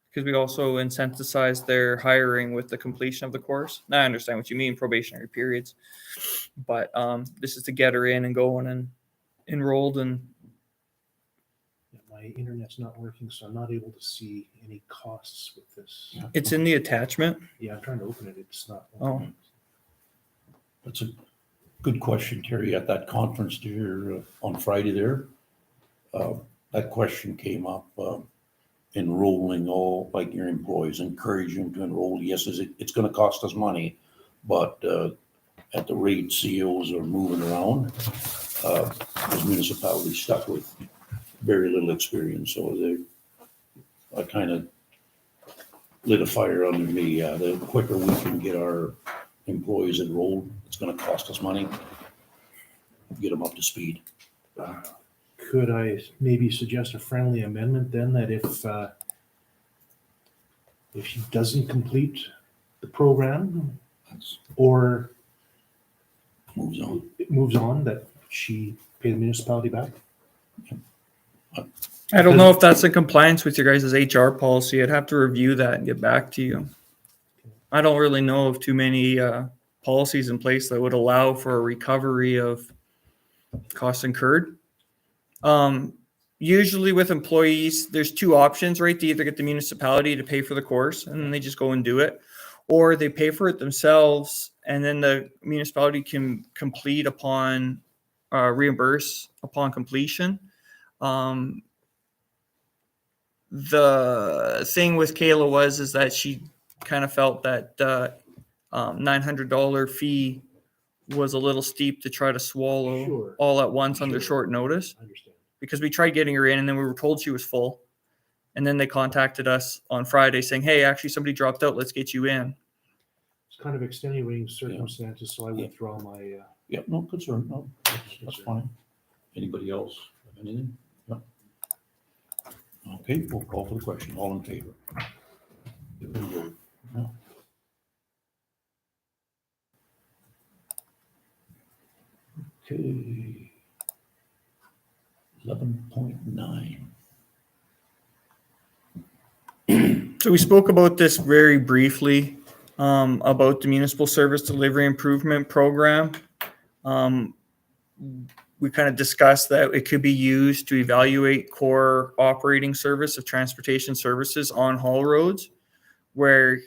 Because we also incentivize their hiring with the completion of the course. Now, I understand what you mean, probationary periods. But this is to get her in and going and enrolled. And My internet's not working, so I'm not able to see any costs with this. it's in the attachment. Yeah, I'm trying to open it. It's not. Oh. That's a good question, Terry. At that conference there on Friday there, that question came up, enrolling all, like your employees, encourage them to enroll. Yes, it's gonna cost us money, but at the rate CEOs are moving around, those municipalities stuck with very little experience, so I kind of lit a fire under me. The quicker we can get our employees enrolled, it's gonna cost us money. Get them up to speed. Could I maybe suggest a friendly amendment then, that if she doesn't complete the program That's or moves on. it moves on, that she pay the municipality back? I don't know if that's in compliance with your guys' HR policy. I'd have to review that and get back to you. I don't really know of too many policies in place that would allow for a recovery of costs incurred. Usually with employees, there's two options, right? They either get the municipality to pay for the course and then they just go and do it, or they pay for it themselves and then the municipality can complete upon reimburse upon completion. The thing with Kayla is that she kind of felt that $900 fee was a little steep to try to swallow Sure. all at once under Sure. short notice, I understand. because we tried getting her in and then we were told she was full. And then they contacted us on Friday saying, hey, actually somebody dropped out. Let's get you in. It's kind of extenuating circumstances, so I Yeah. withdraw my. Yep, no concern, no, that's fine. Anybody else have anything? No. Okay, we'll call for the question. All in favor? There we go. No. Okay. 11.9. So we spoke about this very briefly, about the municipal service delivery improvement program. We kind of discussed that it could be used to evaluate core operating service of transportation services on haul roads, where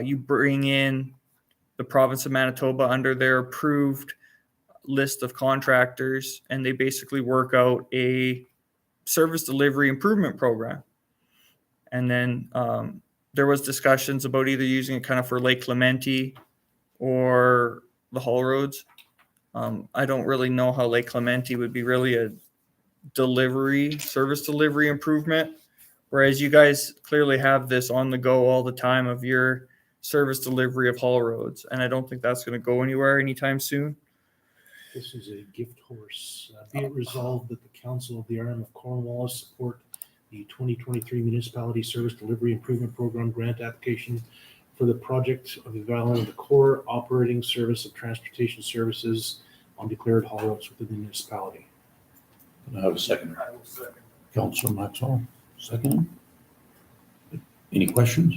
you bring in the province of Manitoba under their approved list of contractors, and they basically work out a service delivery improvement program. And then there was discussions about either using it kind of for Lake Clemente or the haul roads. I don't really know how Lake Clemente would be really a service delivery improvement, whereas you guys clearly have this on the go all the time of your service delivery of haul roads. And I don't think that's going to go anywhere anytime soon. This is a gift horse. Be it resolved that the Council of the RM of Cornwallis support the 2023 Municipality Service Delivery Improvement Program grant application for the project of evaluating the core operating service of transportation services on declared haul roads within the municipality. Can I have a second? I will second. Councilor Maxwell, second. Any questions?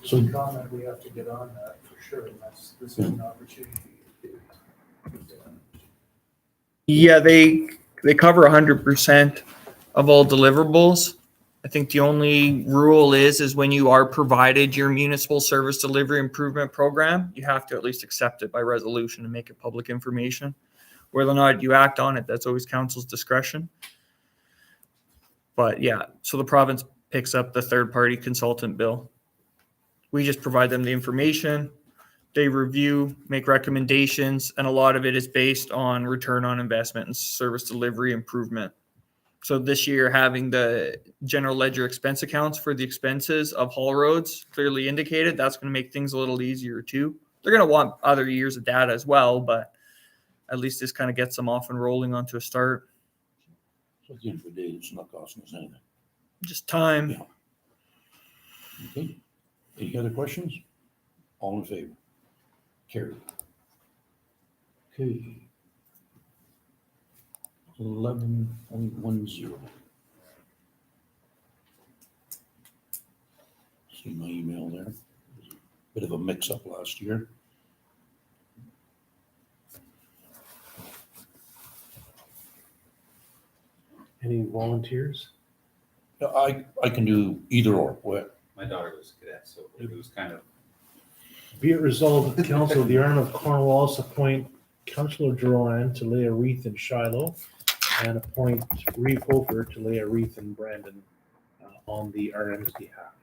So- Some comment, we have to get on that for sure, and this is an opportunity to do. Yeah, they cover 100% of all deliverables. I think the only rule is when you are provided your municipal service delivery improvement program, you have to at least accept it by resolution and make it public information. Whether or not you act on it, that's always council's discretion. But yeah, so the province picks up the third-party consultant bill. We just provide them the information. They review, make recommendations, and a lot of it is based on return on investment and service delivery improvement. So this year, having the general ledger expense accounts for the expenses of haul roads clearly indicated, that's going to make things a little easier too. They're going to want other years of data as well, but at least this kind of gets them off and rolling onto a start. So at the end of the day, it's not costing us anything. Just time. Yeah. Okay. Any other questions? All in favor? Carried. Okay. 11.10. See my email there? Bit of a mix-up last year. Any volunteers? I can do either or. What? My daughter was a cadet, so it was kind of, Be it resolved that the Council of the Arm of Cornwallis appoint Councillor Duran to lay a wreath in Shiloh and appoint Reeve Hofer to lay a wreath in Brandon on the RM's behalf.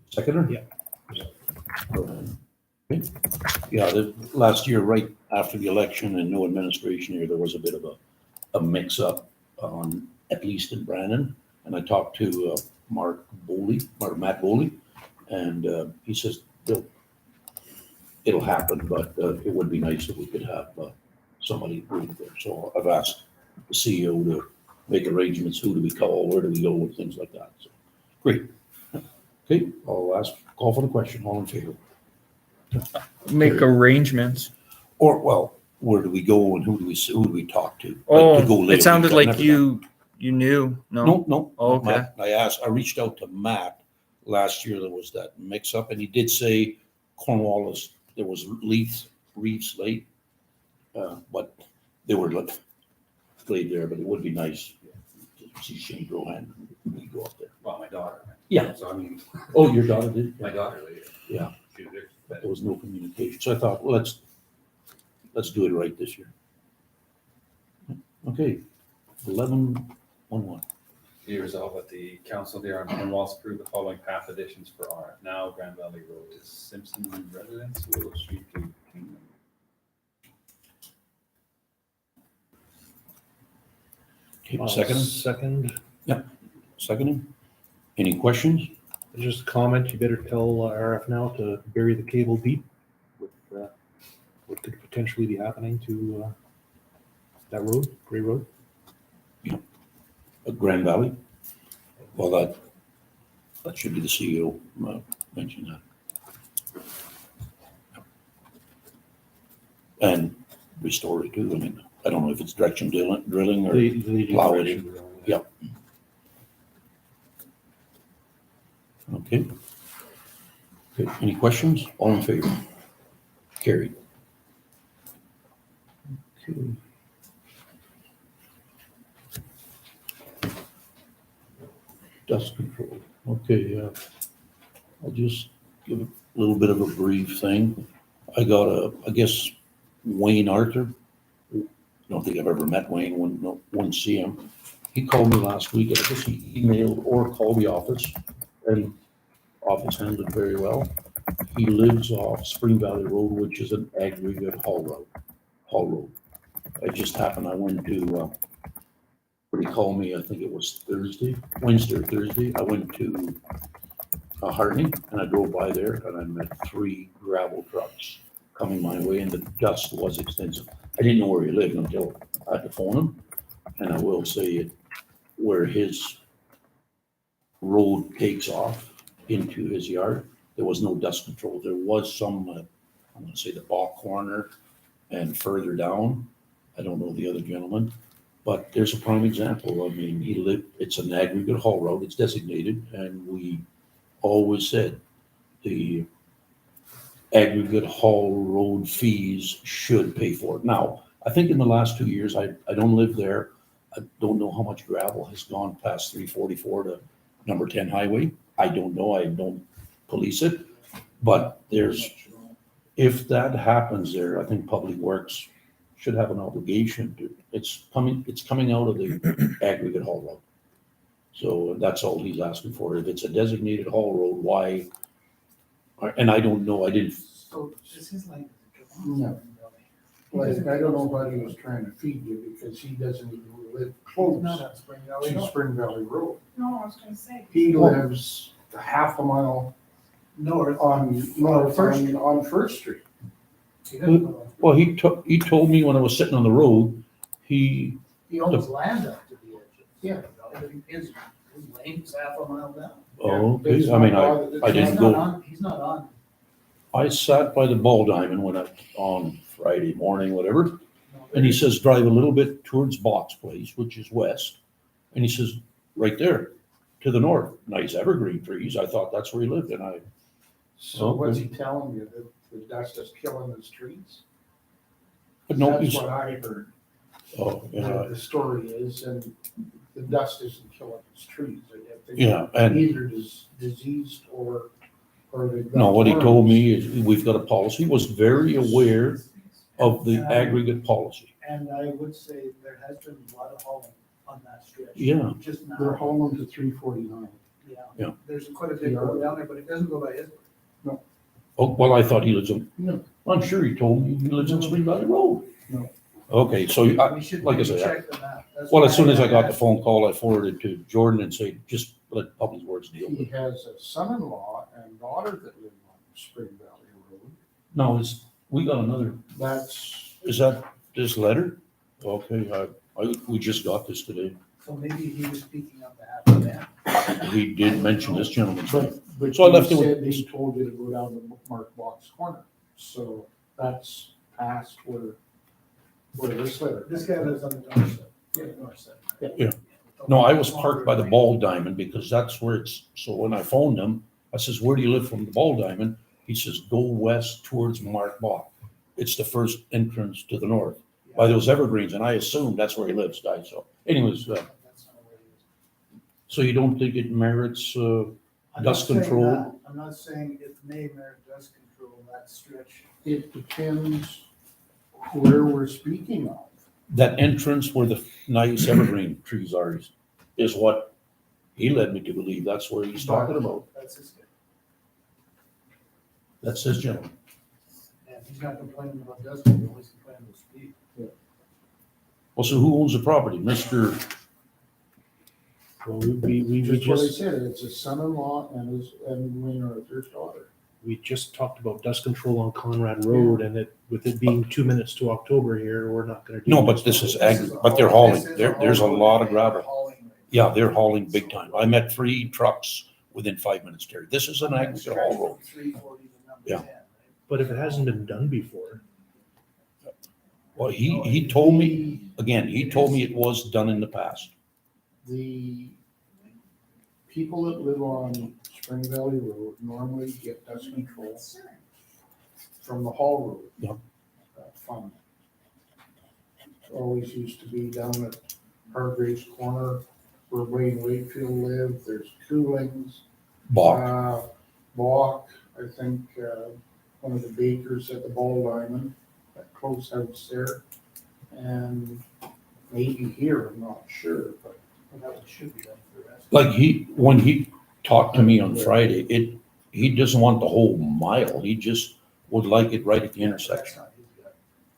Seconder? Yeah. Okay. Yeah, the last year, right after the election and no administration here, there was a bit of a mix-up on, at least in Brandon. And I talked to Matt Boley, and he says it'll happen, but it would be nice if we could have somebody approved there. So I've asked the CEO to make arrangements, who do we call, where do we go, and things like that. So, great. Okay, call for the question, all in favor? Make arrangements. Or, well, where do we go and who do we talk to? Oh, To go lay a it sounded wreath, I've like never you knew. No. No. Oh, okay. Matt, I reached out to Matt last year. There was that mix up, and he did say Cornwallis, there was wreaths late. But they were laid there, but it would be nice to see Shane Brohan when we go up there. well, my daughter. Yeah. So I mean, Oh, your daughter did? my daughter later. Yeah. She was there. But there was no communication. So I thought, well, let's do it right this year. Okay, 11.11. Be resolved that the Council of the Arm of Cornwallis approve the following path additions for RF now Grand Valley Road to Simpson Residence, Willow Street to Kingdom. Okay, second, Second. seconding. Any questions? Just a comment, you better tell RF now to bury the cable deep with what could potentially be happening to that road, Gray Road. Grand Valley? Well, that should be the CEO mentioned that. And restore it too. I mean, I don't know if it's direction drilling or, They do plow it direction drilling. yeah. Okay. Okay, any questions? All in favor? Carried. Okay. Dust control. Okay, I'll just give a little bit of a brief thing. I guess Wayne Arthur. I don't think I've ever met Wayne, wouldn't see him. He called me last week, and I guess he emailed or called the office, and office handled it very well. He lives off Spring Valley Road, which is an aggregate haul road. It just happened, I went to, he called me, I think it was Wednesday or Thursday. I went to Hartney, and I drove by there, and I met 3 gravel trucks coming my way, and the dust was extensive. I didn't know where he lived until I had to phone him, and I will say where his road takes off into his yard, there was no dust control. There was some, I'm gonna say the Bach corner and further down. I don't know the other gentleman, But there's a prime example. I mean, it's an aggregate haul road, it's designated, and we always said the aggregate haul road fees should pay for it. Now, I think in the last 2 years, I don't live there. I don't know how much gravel has gone past 344 to number 10 highway. I don't know. I don't police it. But if that happens there, I think Public Works should have an obligation to, it's coming out of the aggregate haul road. So that's all he's asking for. If it's a designated haul road, why? And I don't know, I didn't, So is his line? No. Like, I don't know what he was trying to feed you because he doesn't even live close Not on Spring Valley. to Spring Valley Road. No, I was gonna say. He lives a half a mile North. on First Street. He doesn't know. well, he told me when I was sitting on the road, He owns land up to the edge. Yeah. His lane's half a mile down. okay, I mean, I didn't go. He's not on. I sat by the Ball Diamond when on Friday morning, whatever, and he says, drive a little bit towards Box Place, which is west. And he says, right there, to the north, nice evergreen trees. I thought that's where he lived, and So what's he telling you, that the dust is killing his trees? but no, That's he's, what I heard, oh, yeah, the story is, and the dust isn't killing his trees. I think yeah, and either diseased or they've got no, what he told worms. me is, we've got a policy, was very aware of the aggregate policy. And I would say there has been a lot of hauling on that stretch. Yeah. Just now. They're hauling to 349. Yeah. There's quite a bit going down there, but it doesn't go by his. Oh, well, I thought he lives in, No. I'm sure he told me he lives in Spring Valley Road. No. Okay, so We should like I maybe said, check the map. That's well, why as soon as I got the asked. phone call, I forwarded to Jordan and said, just let Public Works deal with He it. has a son-in-law and daughter that live on Spring Valley Road. No, we got another, That's, is that this letter? Okay, we just got this today. So maybe he was speaking on behalf of them. He did mention this gentleman's name. but So I he left it with- said he told you to go down to Mark Box Corner. So that's past where this letter. This guy lives on the north side. Yeah, north side. Yeah. No, I was parked by the Ball Diamond because that's where it's, so when I phoned him, I says, where do you live from the Ball Diamond? He says, go west towards Mark Bach. It's the first entrance to the north by those evergreens, and I assumed that's where he lives, guys. So anyways, That's not where he is. so you don't think it merits, I'm not dust saying control? that. I'm not saying it may merit dust control, that stretch. It depends where we're speaking of. that entrance where the nice evergreen trees are is what he led me to believe. That's where he's talking about. That's his guy. That's his gentleman. And he's not complaining about dust control, he's complaining about speed. Well, so who owns the property? Mr. Well, we Just what I just, said, it's a son-in-law and Wayne Arthur's daughter. we just talked about dust control on Conrad Road and with it being 2 minutes to October here, we're not gonna do. No, but this is but they're hauling. There's a lot of gravel. Hauling rate. Yeah, they're hauling big time. I met 3 trucks within 5 minutes, Terry. This is an aggregate Stretch haul from road. 340 to number Yeah. 10, right? But if it hasn't been done before, Well, he told me, again, he told me it was done in the past. The people that live on Spring Valley Road normally get dust control from the Hall Road. Yep. Fund. Always used to be down at Hargrave's Corner where Wayne Wakefield lived. There's Coolings. Bach. Balk, I think, one of the bakers at the Ball Diamond, that close house there. And maybe here, I'm not sure, but Well, that one should be done for the rest. Like when he talked to me on Friday, he doesn't want the whole mile. He just would like it right at the That's intersection. not his yard.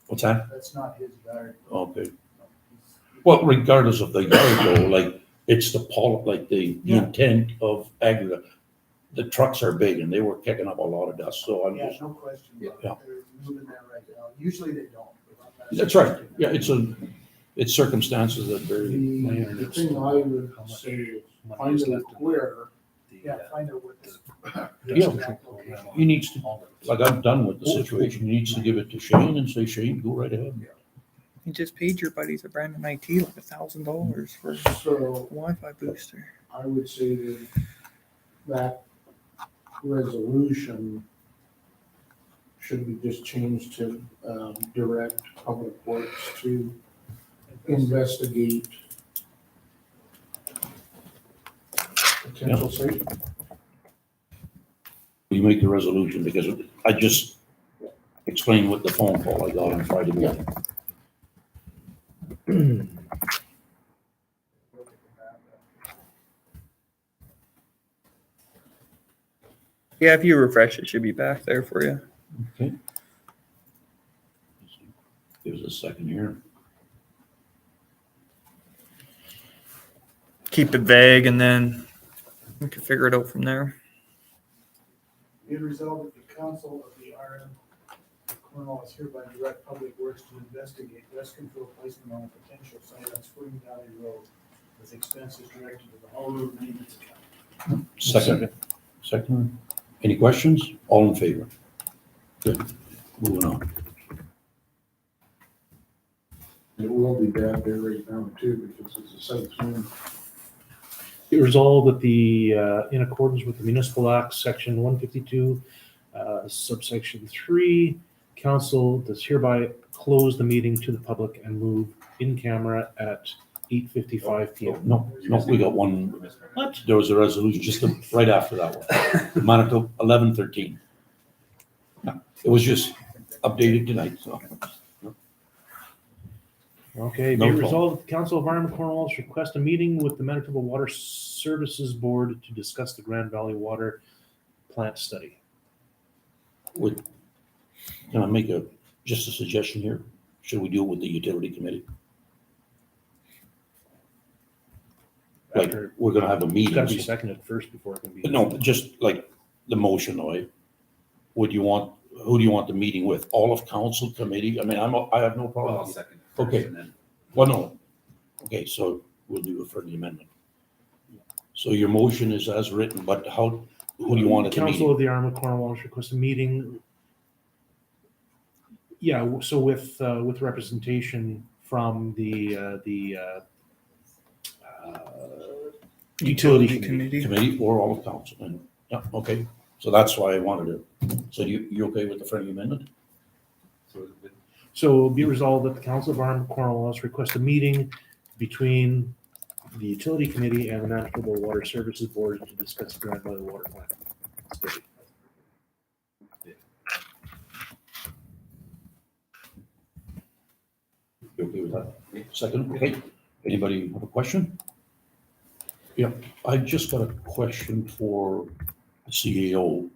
What's that? That's not his yard. Okay. No, he's- Well, regardless of the yard though, like it's the Yeah. intent of aggregate. The trucks are big and they were kicking up a lot of dust, so I'm Yeah, just, no question. Yeah. They're moving that right now. Usually they don't. but on that that's right. stretch, Yeah, it's circumstances that vary. the thing I would say is find out where. Yeah, find out what this. Yeah. exact location. He needs to, like I'm done with the situation. He needs to give it to Shane and say, Shane, go right ahead. You just paid your buddies at Brandon IT like $1,000 for a So Wi-Fi booster. I would say that that resolution should be just changed to direct Public Works to investigate potential safety. You make the resolution because I just explained what the phone call I got on Friday morning. Yeah, if you refresh, it should be back there for you. Okay. Give us a second here. Keep it vague, and then we can figure it out from there. Be it resolved that the council of the RM Cornwall is hereby direct Public Works to investigate dust control placement on a potential site on Spring Valley Road with expenses directed to the Hall Road Maintenance Account. Second. Any questions? All in favor? Good. Moving on. It will be bad there right now too, because it's a site soon. Be resolved that the, in accordance with the Municipal Act, Section 152, subsection 3, council does hereby close the meeting to the public and move in camera at 8:55 PM. No, we got one. What? There was a resolution just right after that one. Manitoba 1113. Yeah, it was just updated tonight, so. Okay, No be problem. resolved that the Council of RM Cornwallis request a meeting with the Manitoba Water Services Board to discuss the Grand Valley Water Plant Study. Can I make just a suggestion here? Should we do it with the utility committee? Like, After, we're gonna have a it's meeting. gotta be seconded first before it can be. No, just like the motion, right? Who do you want the meeting with? All of council committee? I mean, I have no Well, I'll problem. second it first Okay. and then Well, no. Okay, so we'll do a friendly amendment. So your motion is as written, but who do you want at the Council meeting? of the RM of Cornwallis request a meeting. Yeah, so with representation from the utility committee. Committee or all of council? And, yeah, okay. So that's why I wanted to. So you okay with the friendly amendment? so So be resolved that the Council of RM Cornwallis request a meeting between the utility committee and the Manitoba Water Services Board to discuss the Grand Valley Water Plant. You okay with that? Second, okay. Anybody have a question? Yeah, I just got a question for CAO.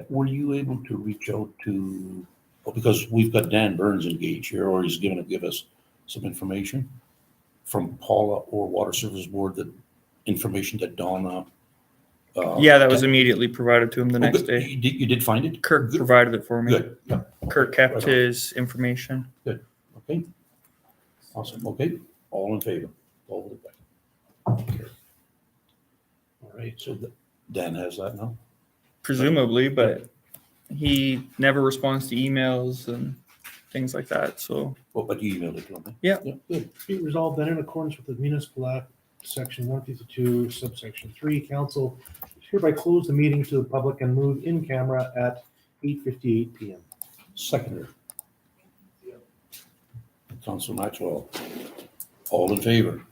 Were you able to reach out to, because we've got Dan Burns engaged here, or he's gonna give us some information from Paula or Water Service Board, the information that Donna. Yeah, that was immediately provided to him the Oh, next good. day. You did find it? Kirk Good. provided it for me. Good, yeah. Kirk kept Right on. his information. Okay. Awesome, okay. All in favor? All in favor. All right, so Dan has that now? Presumably, but he never responds to emails and things like that. So Well, but you emailed it to him, huh? Yeah. Yeah, good. Be it resolved that in accordance with the Municipal Act, Section 152, subsection 3, council hereby close the meeting to the public and move in camera at 8:58 PM. Seconder. Council Maxwell. All in favor?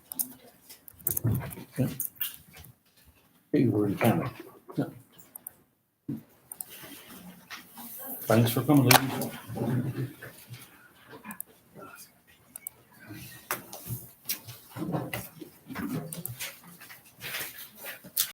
Okay. Okay, we're in camera. Yeah. Thanks for coming, ladies.